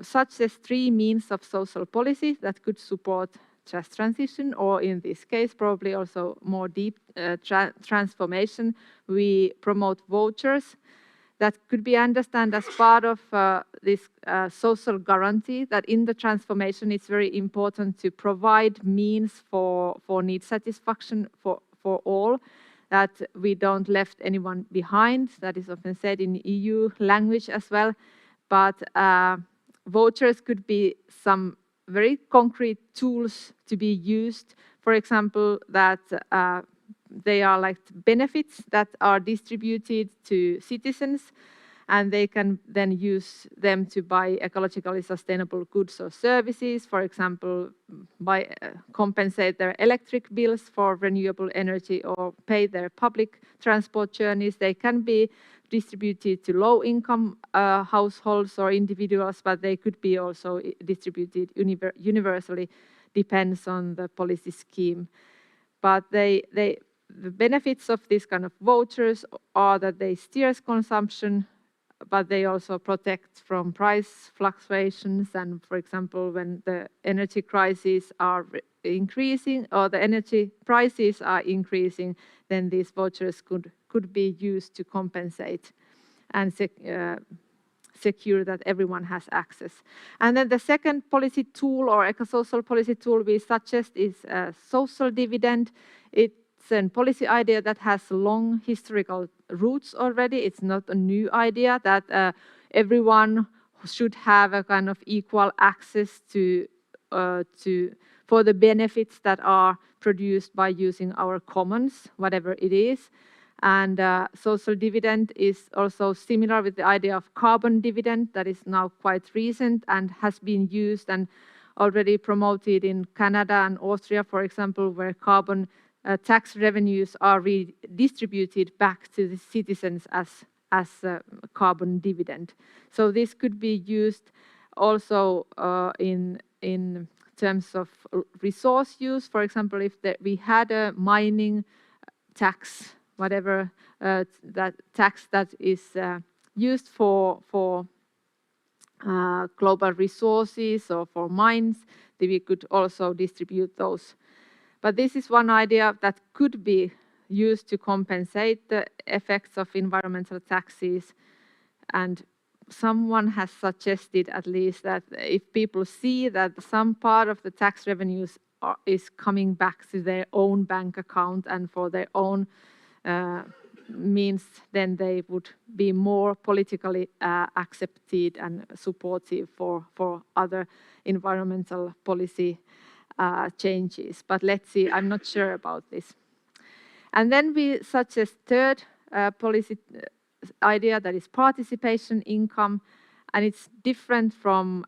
such as 3 means of social policy that could support just transition, or in this case, probably also more deep transformation. We promote vouchers that could be understood as part of this social guarantee, that in the transformation it's very important to provide means for need satisfaction for all, that we don't left anyone behind. That is often said in EU language as well. But vouchers could be some very concrete tools to be used. For example, that they are like benefits that are distributed to citizens, and they can then use them to buy ecologically sustainable goods or services. For example, compensate their electric bills for renewable energy or pay their public transport journeys. They can be distributed to low-income households or individuals, but they could be also distributed universally, depends on the policy scheme. But the benefits of these kind of vouchers are that they steer consumption, but they also protect from price fluctuations. And for example, when the energy crises are increasing or the energy prices are increasing, then these vouchers could be used to compensate and secure that everyone has access. And then the second policy tool or eco-social policy tool we suggest is a social dividend. It's a policy idea that has long historical roots already. It's not a new idea that everyone should have a kind of equal access for the benefits that are produced by using our commons, whatever it is. And social dividend is also similar with the idea of carbon dividend that is now quite recent and has been used and already promoted in Canada and Austria, for example, where carbon tax revenues are redistributed back to the citizens as carbon dividend. So this could be used also in terms of resource use. For example, if we had a mining tax, whatever that tax that is used for global resources or for mines, then we could also distribute those. But this is one idea that could be used to compensate the effects of environmental taxes. And someone has suggested at least that if people see that some part of the tax revenues is coming back to their own bank account and for their own means, then they would be more politically accepted and supportive for other environmental policy changes. But let's see, I'm not sure about this. And then we suggest third policy idea, that is participation income, and it's different from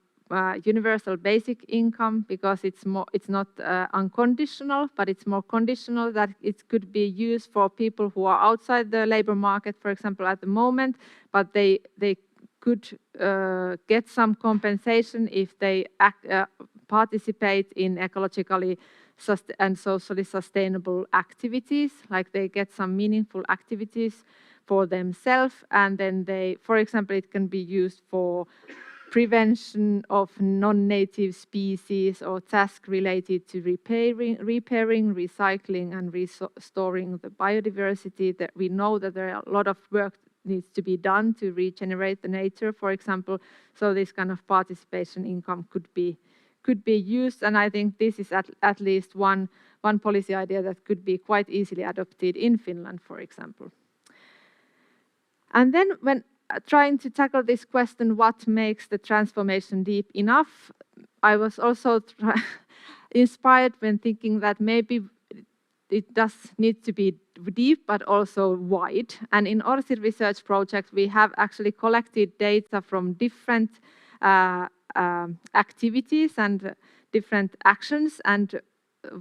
universal basic income because it's not unconditional, but it's more conditional, that it could be used for people who are outside the labor market, for example, at the moment, but they could get some compensation if they participate in ecologically and socially sustainable activities, like they get some meaningful activities for themselves, and then for example, it can be used for prevention of non-native species or tasks related to repairing, recycling, and restoring the biodiversity. That we know that there are a lot of work needs to be done to regenerate the nature, for example. So this kind of participation income could be used, and I think this is at least one policy idea that could be quite easily adopted in Finland, for example. And then when trying to tackle this question, what makes the transformation deep enough, I was also inspired when thinking that maybe it does need to be deep but also wide. And in ORSI research project, we have actually collected data from different activities and different actions, and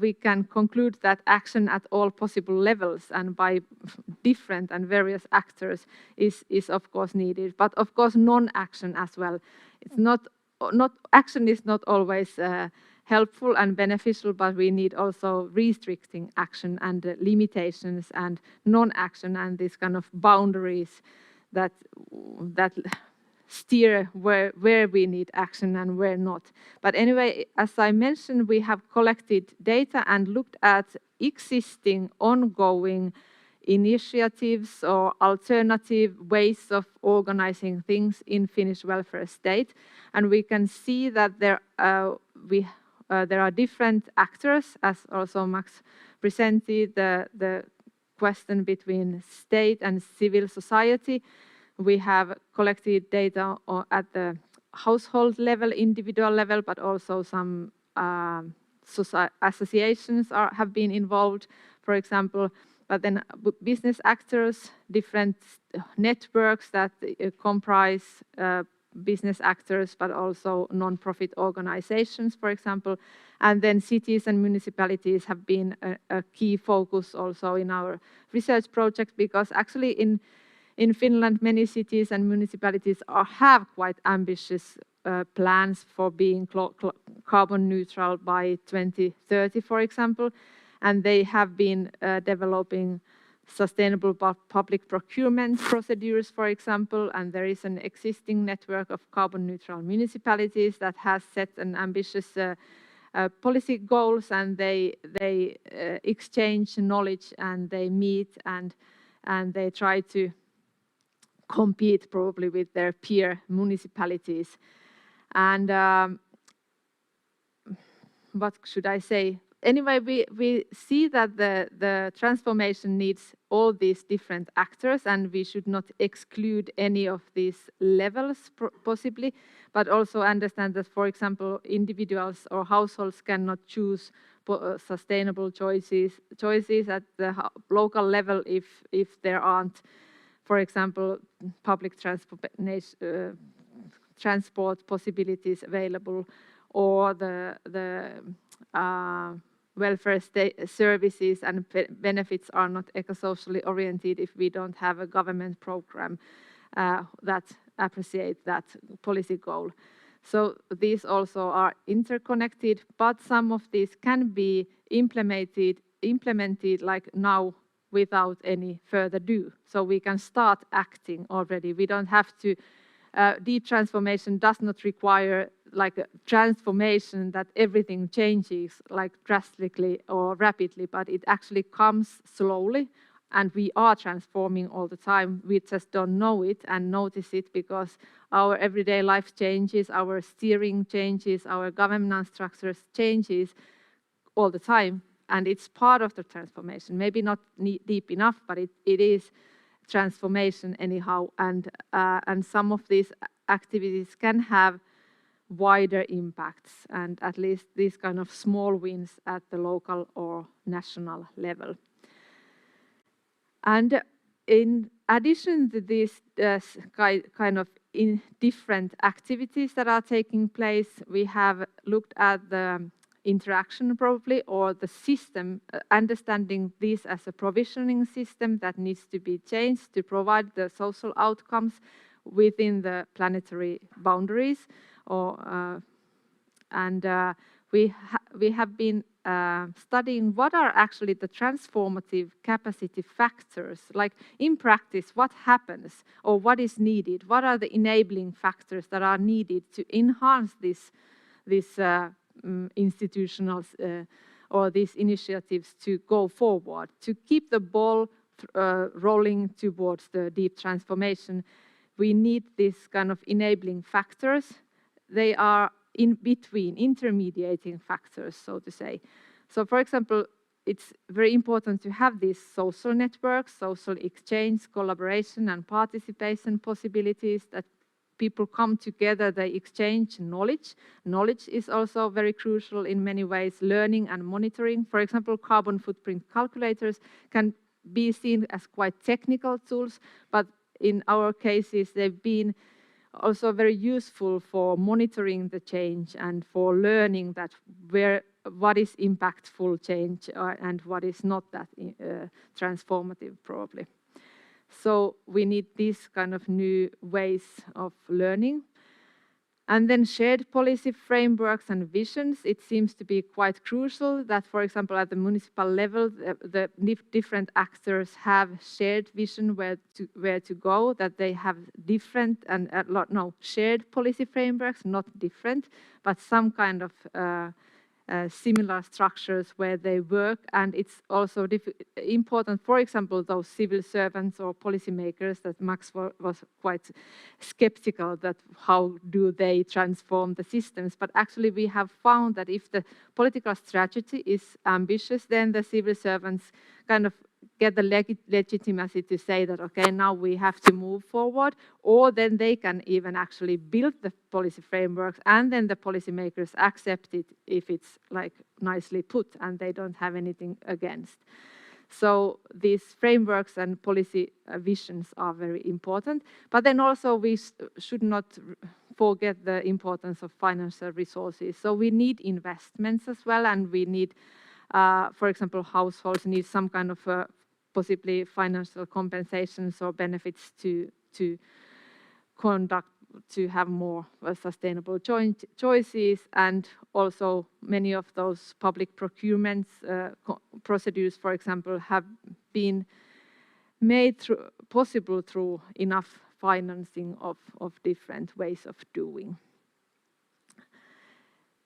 we can conclude that action at all possible levels and by different and various actors is of course needed, but of course non-action as well. It's not action is not always helpful and beneficial, but we need also restricting action and limitations and non-action and these kind of boundaries that steer where we need action and where not. But anyway, as I mentioned, we have collected data and looked at existing ongoing initiatives or alternative ways of organizing things in Finnish welfare state. And we can see that there are different actors, as also Max presented, the question between state and civil society. We have collected data at the household level, individual level, but also some associations have been involved, for example. But then business actors, different networks that comprise business actors, but also non-profit organizations, for example. And then cities and municipalities have been a key focus also in our research project, because actually in Finland, many cities and municipalities have quite ambitious plans for being carbon neutral by 2030, for example, and they have been developing sustainable public procurement procedures, for example, and there is an existing network of carbon neutral municipalities that has set an ambitious policy goals, and they exchange knowledge, and they meet, and they try to compete probably with their peer municipalities. And what should I say? Anyway, we see that the transformation needs all these different actors, and we should not exclude any of these levels possibly, but also understand that, for example, individuals or households cannot choose sustainable choices at the local level if there aren't, for example, public transport possibilities available, or the welfare services and benefits are not eco-socially oriented if we don't have a government program that appreciate that policy goal. So these also are interconnected, but some of these can be implemented like now without any further ado. So we can start acting already. We don't have to, deep transformation does not require like a transformation that everything changes like drastically or rapidly, but it actually comes slowly, and we are transforming all the time. We just don't know it and notice it because our everyday life changes, our steering changes, our governance structures changes all the time, and it's part of the transformation. Maybe not deep enough, but it is transformation anyhow, and some of these activities can have wider impacts, and at least these kind of small wins at the local or national level. And in addition to these kind of different activities that are taking place, we have looked at the interaction probably, or the system, understanding this as a provisioning system that needs to be changed to provide the social outcomes within the planetary boundaries. We have been studying what are actually the transformative capacity factors, like in practice, what happens or what is needed, what are the enabling factors that are needed to enhance this institutional or these initiatives to go forward, to keep the ball rolling towards the deep transformation. We need this kind of enabling factors. They are in between, intermediating factors, so to say. So, for example, it's very important to have these social networks, social exchange, collaboration and participation possibilities, that people come together, they exchange knowledge. Knowledge is also very crucial in many ways, learning and monitoring. For example, carbon footprint calculators can be seen as quite technical tools, but in our cases, they've been also very useful for monitoring the change and for learning that what is impactful change and what is not that transformative probably. So we need these kind of new ways of learning. And then shared policy frameworks and visions. It seems to be quite crucial that, for example, at the municipal level, the different actors have shared vision where to go, that they have different and shared policy frameworks, not different, but some kind of similar structures where they work. And it's also important, for example, those civil servants or policymakers that Max was quite skeptical that how do they transform the systems. But actually we have found that if the political strategy is ambitious, then the civil servants kind of get the legitimacy to say that, okay, now we have to move forward, or then they can even actually build the policy frameworks, and then the policymakers accept it if it's like nicely put and they don't have anything against. So these frameworks and policy visions are very important, but then also we should not forget the importance of financial resources. So we need investments as well, and we need, for example, households need some kind of possibly financial compensations or benefits to have more sustainable choices, and also many of those public procurements procedures, for example, have been made possible through enough financing of different ways of doing.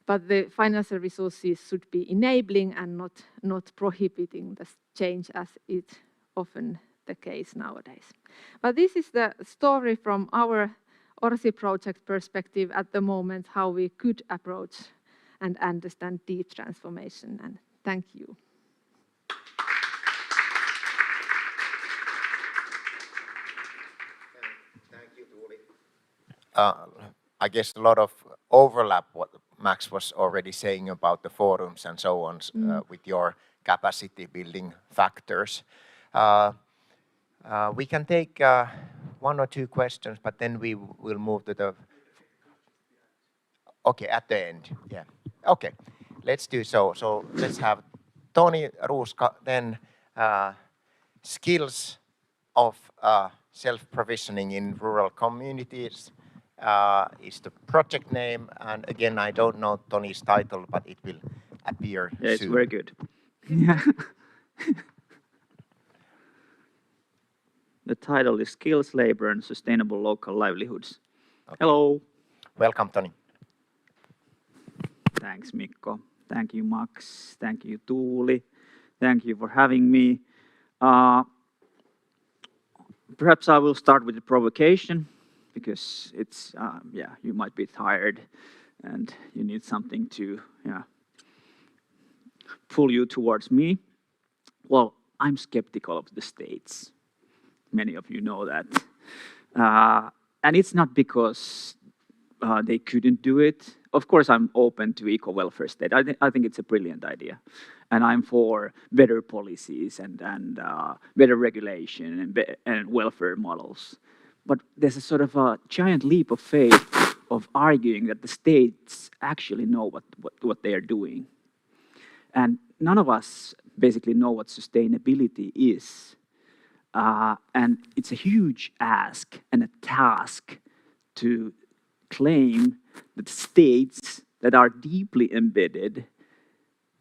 But the financial resources should be enabling and not prohibiting the change, as is often the case nowadays. But this is the story from our ORSI project perspective at the moment, how we could approach and understand deep transformation. And thank you. Thank you, Tuuli. I guess a lot of overlap what Max was already saying about the forums and so on with your capacity building factors. We can take one or two questions, but then we will move to the... Okay, at the end, yeah. Okay, let's do so. So let's have Toni Ruuska, then skills of self-provisioning in rural communities is the project name. And again, I don't know Toni's title, but it will appear soon. It's very good. Yeah. The title is Skills, Labor and Sustainable Local Livelihoods. Okay. Hello. Welcome, Toni. Thanks, Mikko. Thank you, Max. Thank you, Tuuli. Thank you for having me. Perhaps I will start with the provocation, because it's, you might be tired and you need something to pull you towards me. Well, I'm skeptical of the states. Many of you know that. And it's not because they couldn't do it. Of course, I'm open to eco-welfare state. I think it's a brilliant idea. And I'm for better policies and better regulation and welfare models. But there's a sort of a giant leap of faith of arguing that the states actually know what they are doing. And none of us basically know what sustainability is. And it's a huge ask and a task to claim that states that are deeply embedded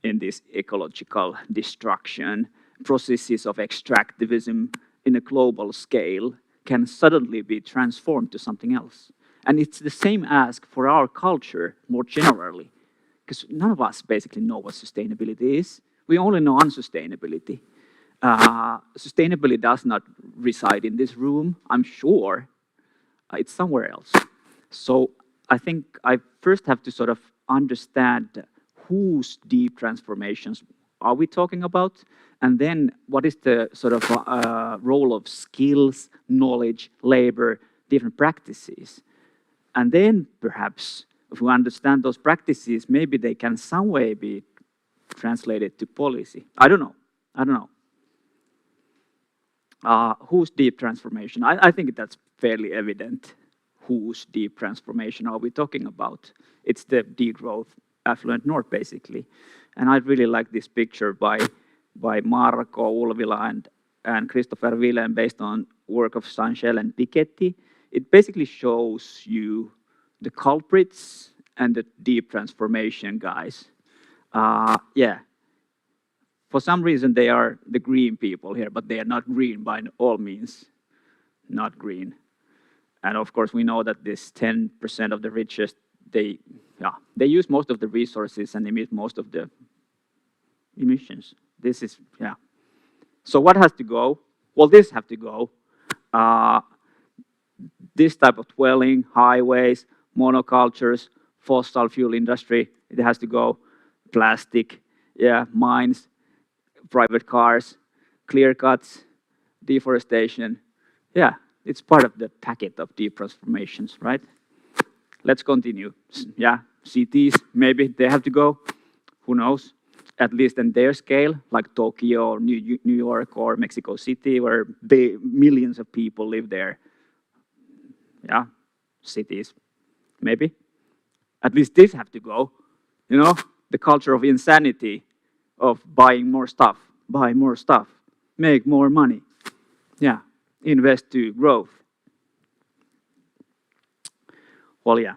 in this ecological destruction, processes of extractivism in a global scale, can suddenly be transformed to something else. And it's the same ask for our culture more generally, because none of us basically know what sustainability is. We only know unsustainability. Sustainability does not reside in this room, I'm sure. It's somewhere else. So I think I first have to sort of understand whose deep transformations are we talking about, and then what is the sort of role of skills, knowledge, labor, different practices. And then perhaps if we understand those practices, maybe they can some way be translated to policy. I don't know. Whose deep transformation? I think that's fairly evident. Whose deep transformation are we talking about? It's the degrowth affluent north, basically. And I really like this picture by Marco Ulvila and Christopher Willem, based on work of Sanchel and Piketty. It basically shows you the culprits and the deep transformation guys. For some reason they are the green people here, but they are not green by all means. Not green. And of course we know that this 10% of the richest, they use most of the resources and emit most of the emissions. This is, So what has to go? Well, this has to go. This type of dwelling, highways, monocultures, fossil fuel industry, it has to go. Plastic, mines, private cars, clear cuts, deforestation. It's part of the packet of deep transformations, right? Let's continue. Cities, maybe they have to go. Who knows? At least in their scale, like Tokyo or New York or Mexico City, where millions of people live there. Cities, maybe. At least these have to go. You know, the culture of insanity, of buying more stuff, buy more stuff. make more money. Yeah, invest to growth. Well, yeah.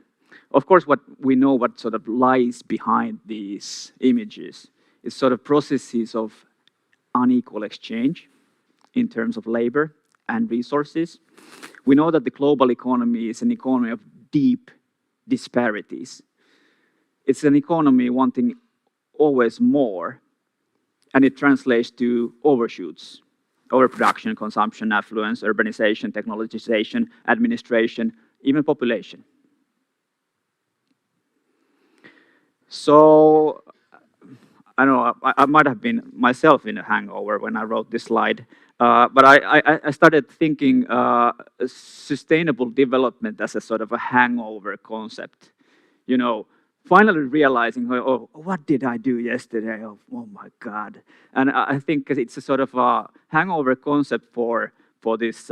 Of course, what we know what sort of lies behind these images is sort of processes of unequal exchange in terms of labor and resources. We know that the global economy is an economy of deep disparities. It's an economy wanting always more, and it translates to overshoots, overproduction, consumption, affluence, urbanization, technologization, administration, even population. So, I don't know, I might have been myself in a hangover when I wrote this slide, but I started thinking sustainable development as a sort of a hangover concept. You know, finally realizing, oh, what did I do yesterday? Oh my God. And I think it's a sort of a hangover concept for this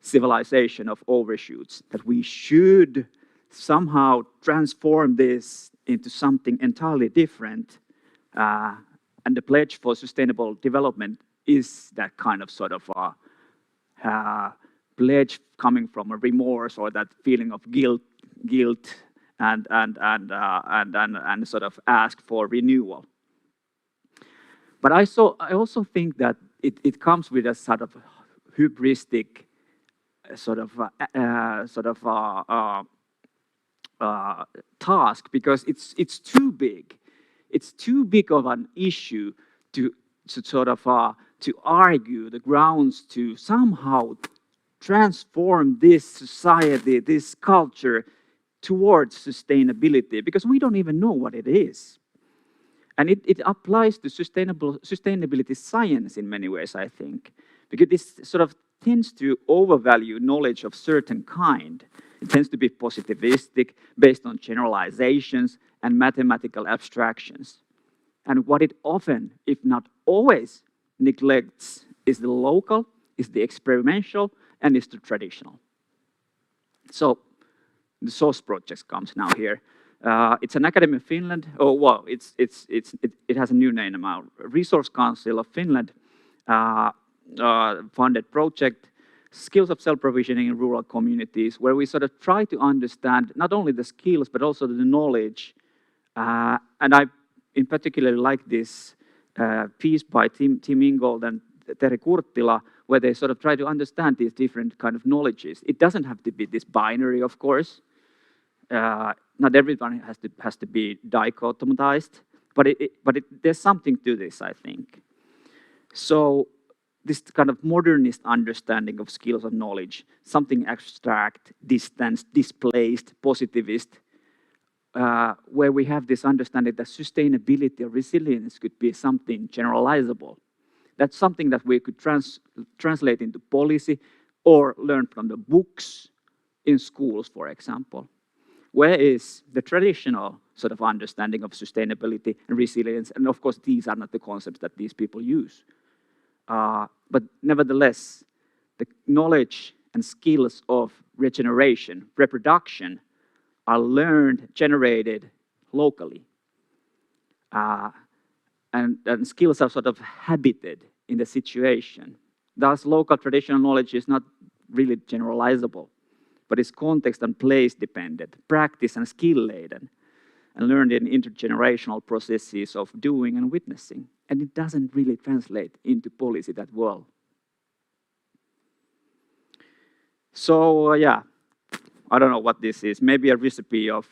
civilization of overshoots, that we should somehow transform this into something entirely different. And the pledge for sustainable development is that kind of sort of pledge coming from a remorse or that feeling of guilt and sort of ask for renewal. But I also think that it comes with a sort of hubristic task, because it's too big. It's too big of an issue to argue the grounds to somehow transform this society, this culture towards sustainability, because we don't even know what it is. And it applies to sustainability science in many ways, I think, because this sort of tends to overvalue knowledge of certain kind. It tends to be positivistic, based on generalizations and mathematical abstractions. And what it often, if not always, neglects is the local, is the experimental, and is the traditional. So the SOS project comes now here. It's an academy in Finland. Oh, well, it has a new name now. Resource Council of Finland funded project, skills of self-provisioning in rural communities, where we sort of try to understand not only the skills, but also the knowledge. And I in particular like this piece by Tim Ingold and Tere Kurttila, where they sort of try to understand these different kind of knowledges. It doesn't have to be this binary, of course. Not everyone has to be dichotomized, but there's something to this, I think. So this kind of modernist understanding of skills and knowledge, something abstract, distant, displaced, positivist, where we have this understanding that sustainability or resilience could be something generalizable. That's something that we could translate into policy or learn from the books in schools, for example. Where is the traditional sort of understanding of sustainability and resilience? And of course, these are not the concepts that these people use. But nevertheless, the knowledge and skills of regeneration, reproduction, are learned, generated locally. And skills are sort of habited in the situation. Thus, local traditional knowledge is not really generalizable, but it's context and place dependent, practice and skill laden, and learned in intergenerational processes of doing and witnessing. And it doesn't really translate into policy that well. So, yeah, I don't know what this is. Maybe a recipe of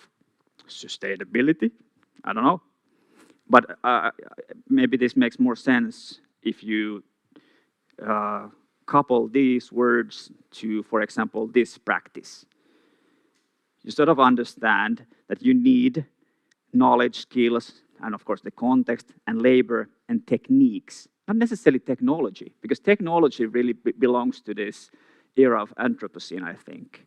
sustainability. I don't know. But maybe this makes more sense if you couple these words to, for example, this practice. You sort of understand that you need knowledge, skills, and of course the context and labor and techniques. Not necessarily technology, because technology really belongs to this era of Anthropocene, I think.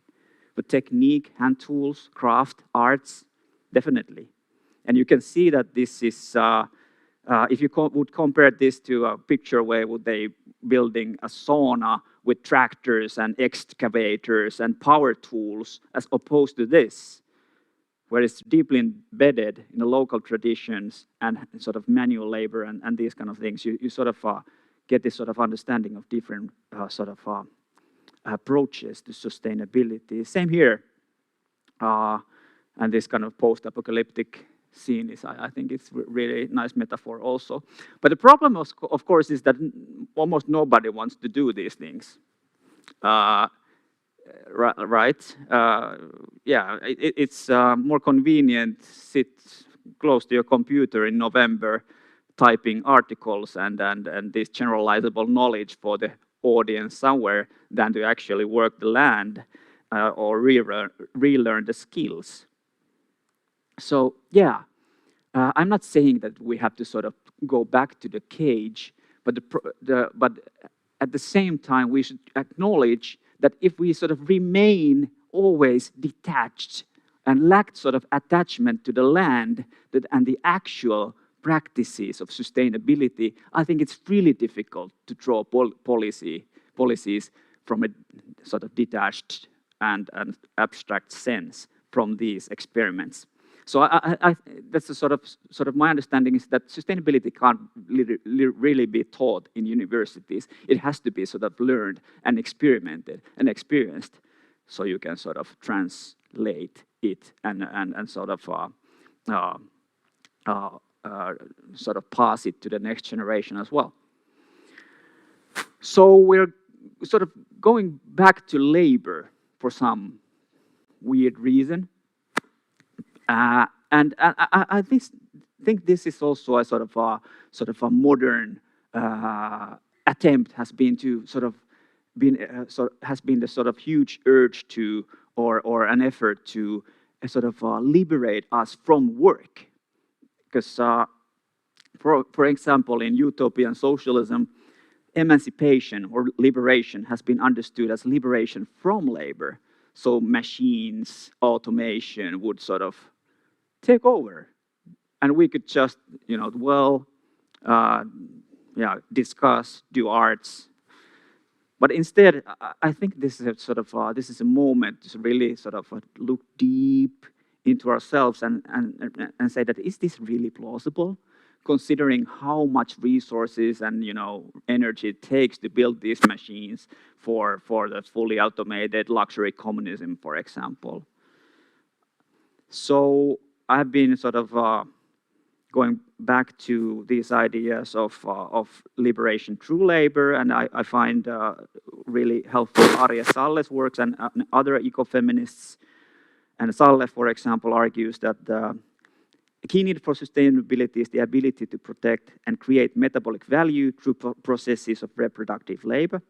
But technique, hand tools, craft, arts, definitely. And you can see that this is, if you would compare this to a picture where would they building a sauna with tractors and excavators and power tools, as opposed to this, where it's deeply embedded in the local traditions and sort of manual labor and these kind of things. You sort of get this sort of understanding of different sort of approaches to sustainability. Same here. And this kind of post-apocalyptic scene is, I think it's really nice metaphor also. But the problem, of course, is that almost nobody wants to do these things. Right? Yeah, it's more convenient, sit close to your computer in November, typing articles and this generalizable knowledge for the audience somewhere than to actually work the land or relearn the skills. So yeah, I'm not saying that we have to sort of go back to the cage, but but at the same time we should acknowledge that if we sort of remain always detached and lack sort of attachment to the land and the actual practices of sustainability, I think it's really difficult to draw policies from a sort of detached and abstract sense from these experiments. So that's the sort of my understanding is that sustainability can't really be taught in universities. It has to be sort of learned and experimented and experienced, so you can sort of translate it and sort of pass it to the next generation as well. So we're sort of going back to labor for some weird reason. And I think this is also a sort of a modern attempt has been to has been the sort of huge urge to or an effort to sort of liberate us from work, because for example in utopian socialism, emancipation or liberation has been understood as liberation from labor. So machines, automation would sort of take over, and we could just, discuss, do arts. But instead, I think this is a moment to really sort of look deep into ourselves and say that is this really plausible, considering how much resources and energy it takes to build these machines for the fully automated luxury communism, for example. So I've been sort of going back to these ideas of liberation through labor, and I find really helpful Arja Salle's works and other ecofeminists. And Salle, for example, argues that the key need for sustainability is the ability to protect and create metabolic value through processes of reproductive labor.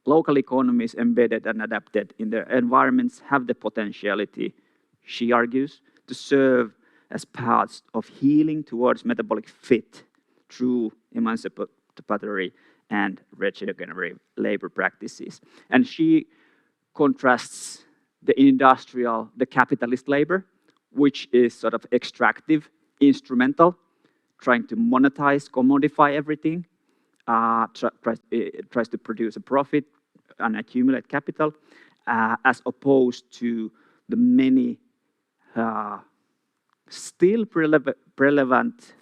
Local economies embedded and adapted in their environments have the potentiality, she argues, to serve as paths of healing towards metabolic fit through emancipatory and regenerative labor practices. And she contrasts the capitalist labor, which is sort of extractive, instrumental, trying to monetize, commodify everything, tries to produce a profit and accumulate capital, as opposed to the many still relevant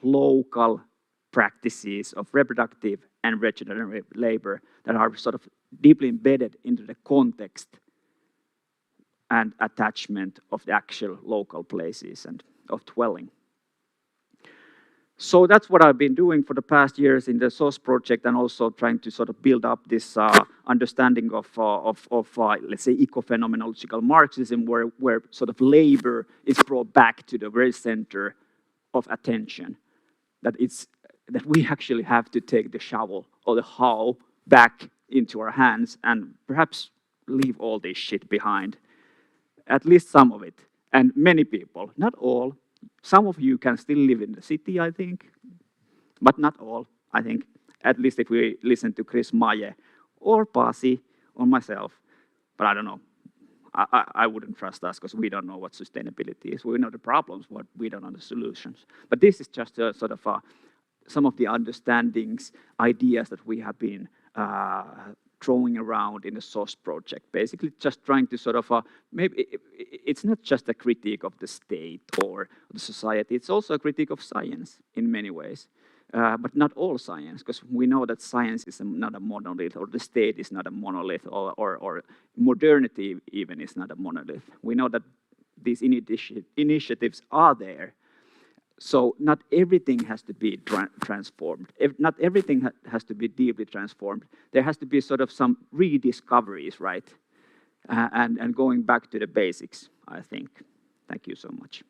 local practices of reproductive and regenerative labor that are sort of deeply embedded into the context and attachment of the actual local places and of dwelling. So that's what I've been doing for the past years in the SOS project, and also trying to sort of build up this understanding of let's say, eco-phenomenological Marxism, where sort of labor is brought back to the very center of attention. That we actually have to take the shovel or the hoe back into our hands and perhaps leave all this shit behind. At least some of it. And many people, not all. Some of you can still live in the city, I think, but not all, I think. At least if we listen to Chris Maye or Pasi or myself. But I don't know. I wouldn't trust us because we don't know what sustainability is. We know the problems, but we don't know the solutions. But this is just a sort of some of the understandings, ideas that we have been throwing around in the SOS project. Basically just trying to sort of, maybe it's not just a critique of the state or the society, it's also a critique of science in many ways. but not all science, because we know that science is not a monolith, or the state is not a monolith, or modernity even is not a monolith. We know that these initiatives are there. So not everything has to be transformed. Not everything has to be deeply transformed. There has to be sort of some rediscoveries, right? And going back to the basics, I think. Thank you so much.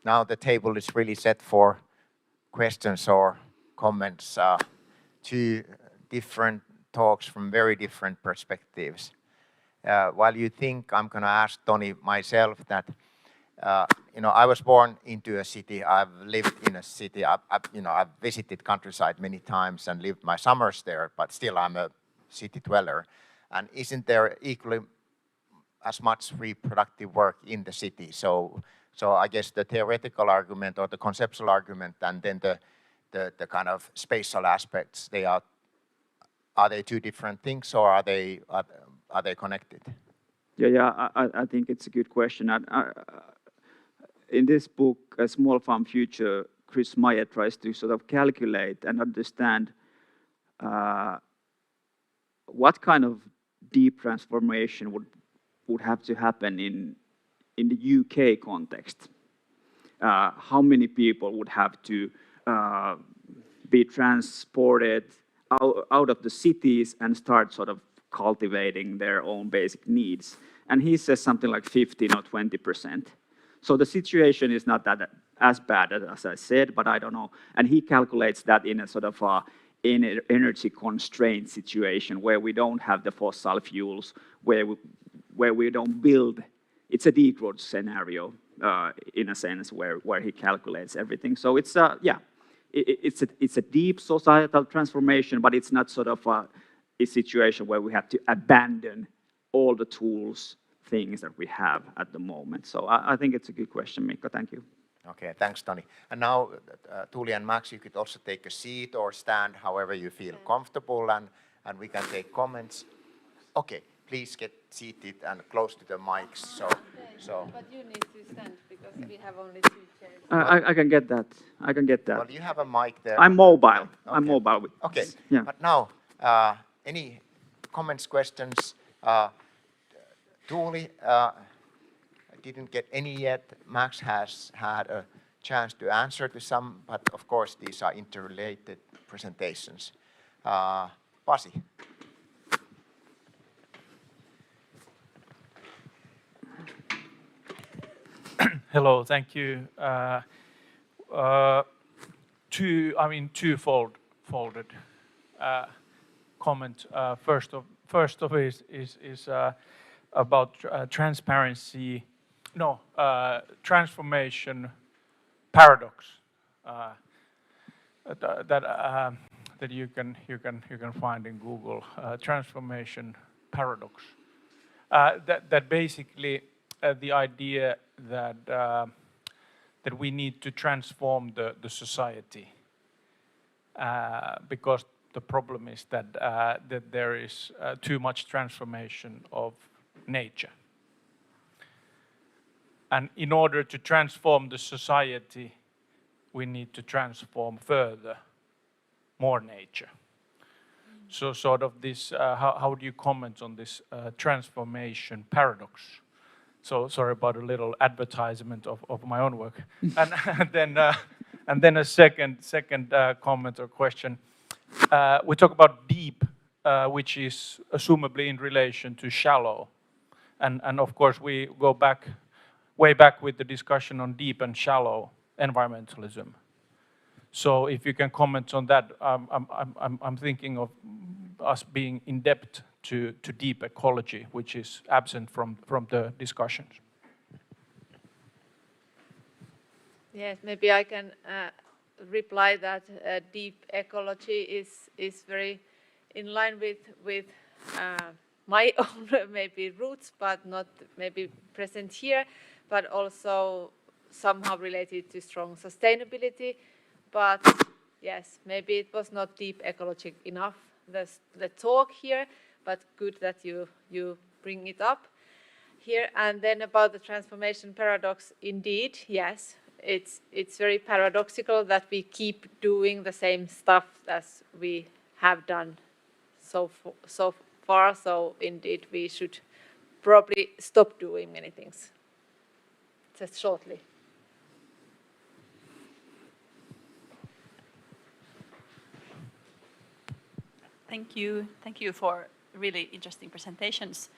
Now the table is really set for questions or comments. Two different talks from very different perspectives. While you think, I'm going to ask Toni myself that, I was born into a city. I've lived in a city. I've visited countryside many times and lived my summers there, but still I'm a city dweller. And isn't there equally as much reproductive work in the city? So I guess the theoretical argument or the conceptual argument and then the kind of spatial aspects, are they two different things, or are they connected? Yeah, I think it's a good question. In this book, A Small Farm Future, Chris Meyer tries to sort of calculate and understand what kind of deep transformation would have to happen in the UK context. How many people would have to be transported out of the cities and start sort of cultivating their own basic needs? And he says something like 15 or 20%. So the situation is not that as bad as I said, but I don't know. And he calculates that in a sort of energy constrained situation where we don't have the fossil fuels, where we don't build. It's a degrowth scenario in a sense where he calculates everything. So it's it's a deep societal transformation, but it's not sort of a situation where we have to abandon all the tools, things that we have at the moment. So I think it's a good question, Mikko. Thank you. Okay, thanks, Toni. And now, Tuuli and Max, you could also take a seat or stand however you feel comfortable, and we can take comments. Okay, please get seated and close to the mics. So. But you need to stand because we have only 2 chairs. I can get that. I can get that. Well, you have a mic there. I'm mobile. Okay. I'm mobile. Okay. Yeah. But now, any comments, questions? Tuuli, I didn't get any yet. Max has had a chance to answer to some, but of course these are interrelated presentations. Pasi. Hello, thank you. Two-folded comment. First of it is about transparency. No, transformation paradox. That you can find in Google. Transformation paradox. That basically. The idea that we need to transform the society because the problem is that there is too much transformation of nature, and in order to transform the society, we need to transform further more nature. So sort of this. How do you comment on this transformation paradox? So sorry about a little advertisement of my own work. And then a second comment or question. We talk about deep, which is assumably in relation to shallow. And of course we go way back with the discussion on deep and shallow environmentalism. So if you can comment on that, I'm thinking of us being in depth to deep ecology, which is absent from the discussions. Yes, maybe I can reply that deep ecology is very in line with my own maybe roots, but not maybe present here, but also somehow related to strong sustainability. But yes, maybe it was not deep ecology enough, the talk here, but good that you bring it up here. And then about the transformation paradox, indeed, yes, it's very paradoxical that we keep doing the same stuff as we have done so far. So indeed, we should probably stop doing many things. Just shortly. Thank you. Thank you for really interesting presentations.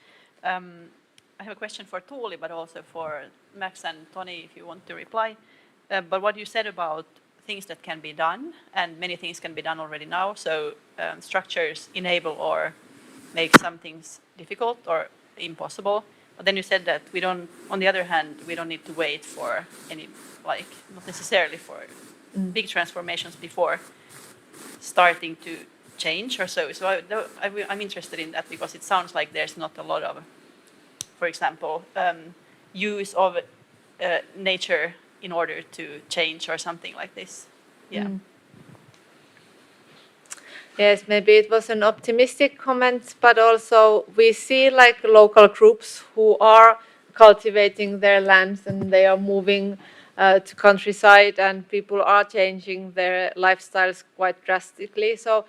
I have a question for Tuuli, but also for Max and Toni, if you want to reply. But what you said about things that can be done, and many things can be done already now, so structures enable or make some things difficult or impossible. But then you said that we don't, on the other hand, we don't need to wait for any, like, not necessarily for big transformations before starting to change or so. So I'm interested in that because it sounds like there's not a lot of, for example, use of nature in order to change or something like this. Yeah. Yes, maybe it was an optimistic comment, but also we see like local groups who are cultivating their lands and they are moving to countryside and people are changing their lifestyles quite drastically. So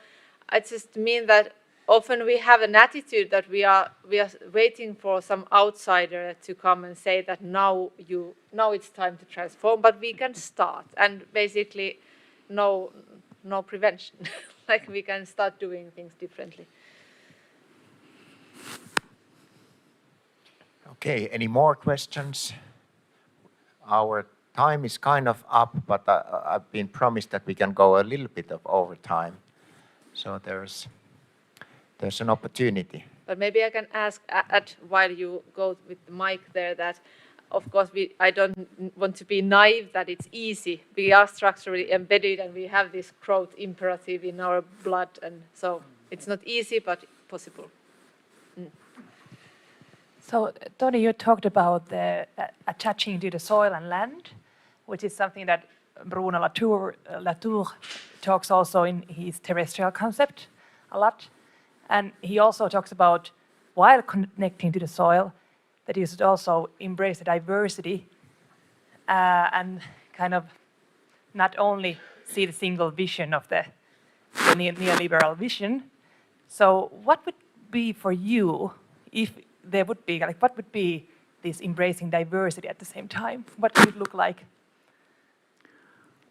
I just mean that often we have an attitude that we are waiting for some outsider to come and say that now it's time to transform, but we can start and basically no prevention. Like we can start doing things differently. Okay, any more questions? Our time is kind of up, but I've been promised that we can go a little bit of overtime. So there's an opportunity. But maybe I can ask while you go with the mic there that, of course, I don't want to be naive that it's easy. We are structurally embedded and we have this growth imperative in our blood. And so it's not easy, but possible. So, Toni, you talked about the attaching to the soil and land, which is something that Bruno Latour talks also in his terrestrial concept a lot. And he also talks about, while connecting to the soil, that you should also embrace the diversity and kind of not only see the single vision of the neoliberal vision. So what would be for you, if there would be, like, what would be this embracing diversity at the same time? What would it look like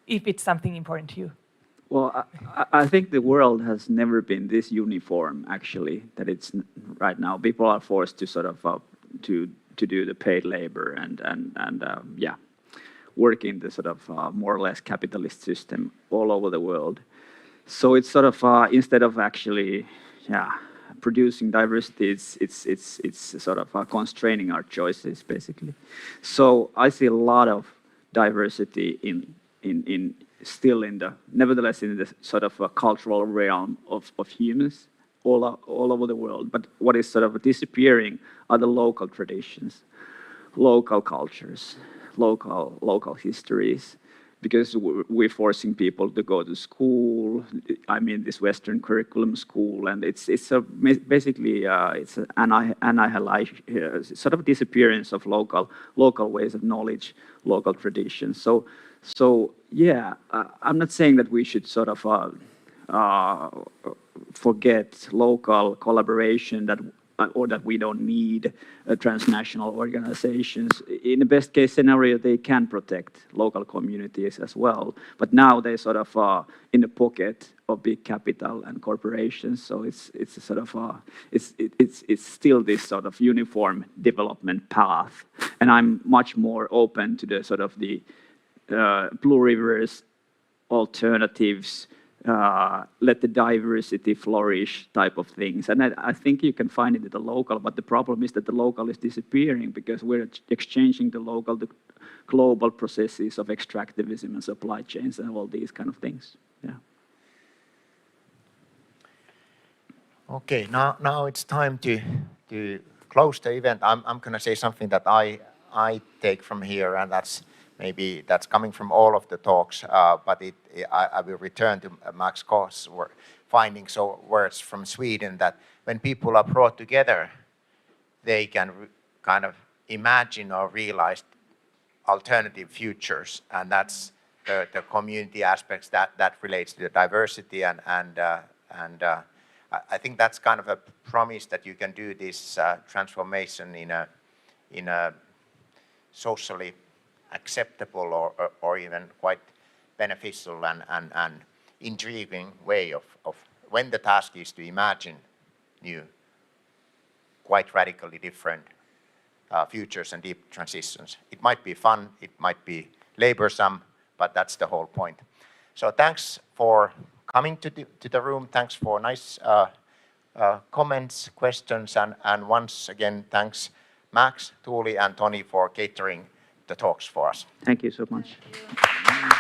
if it's something important to you? Well, I think the world has never been this uniform, actually, that it's right now. People are forced to sort of to do the paid labor and work in the sort of more or less capitalist system all over the world. So it's sort of instead of actually producing diversity, it's sort of constraining our choices, basically. So I see a lot of diversity nevertheless in the sort of cultural realm of humans all over the world. But what is sort of disappearing are the local traditions, local cultures, local histories, because we're forcing people to go to school. I mean, this Western curriculum school, and it's basically it's an annihilation, sort of disappearance of local ways of knowledge, local traditions. So yeah, I'm not saying that we should sort of forget local collaboration or that we don't need transnational organizations. In the best case scenario, they can protect local communities as well. But now they're sort of in the pocket of big capital and corporations. So it's a sort of it's still this sort of uniform development path. And I'm much more open to the sort of the pluriverse alternatives, let the diversity flourish type of things. And I think you can find it in the local, but the problem is that the local is disappearing because we're exchanging the local to global processes of extractivism and supply chains and all these kind of things. Yeah. Okay, now it's time to close the event. I'm going to say something that I take from here, and that's coming from all of the talks, but I will return to Max Koch's findings or words from Sweden, that when people are brought together, they can kind of imagine or realize alternative futures, and that's the community aspects that relates to the diversity, and I think that's kind of a promise that you can do this transformation in a socially acceptable or even quite beneficial and intriguing way of when the task is to imagine new, quite radically different futures and deep transitions. It might be fun, it might be laborsome, but that's the whole point. So thanks for coming to the room. Thanks for nice comments, questions, and once again, thanks Max, Tuuli, and Toni for catering the talks for us. Thank you so much. Thank you.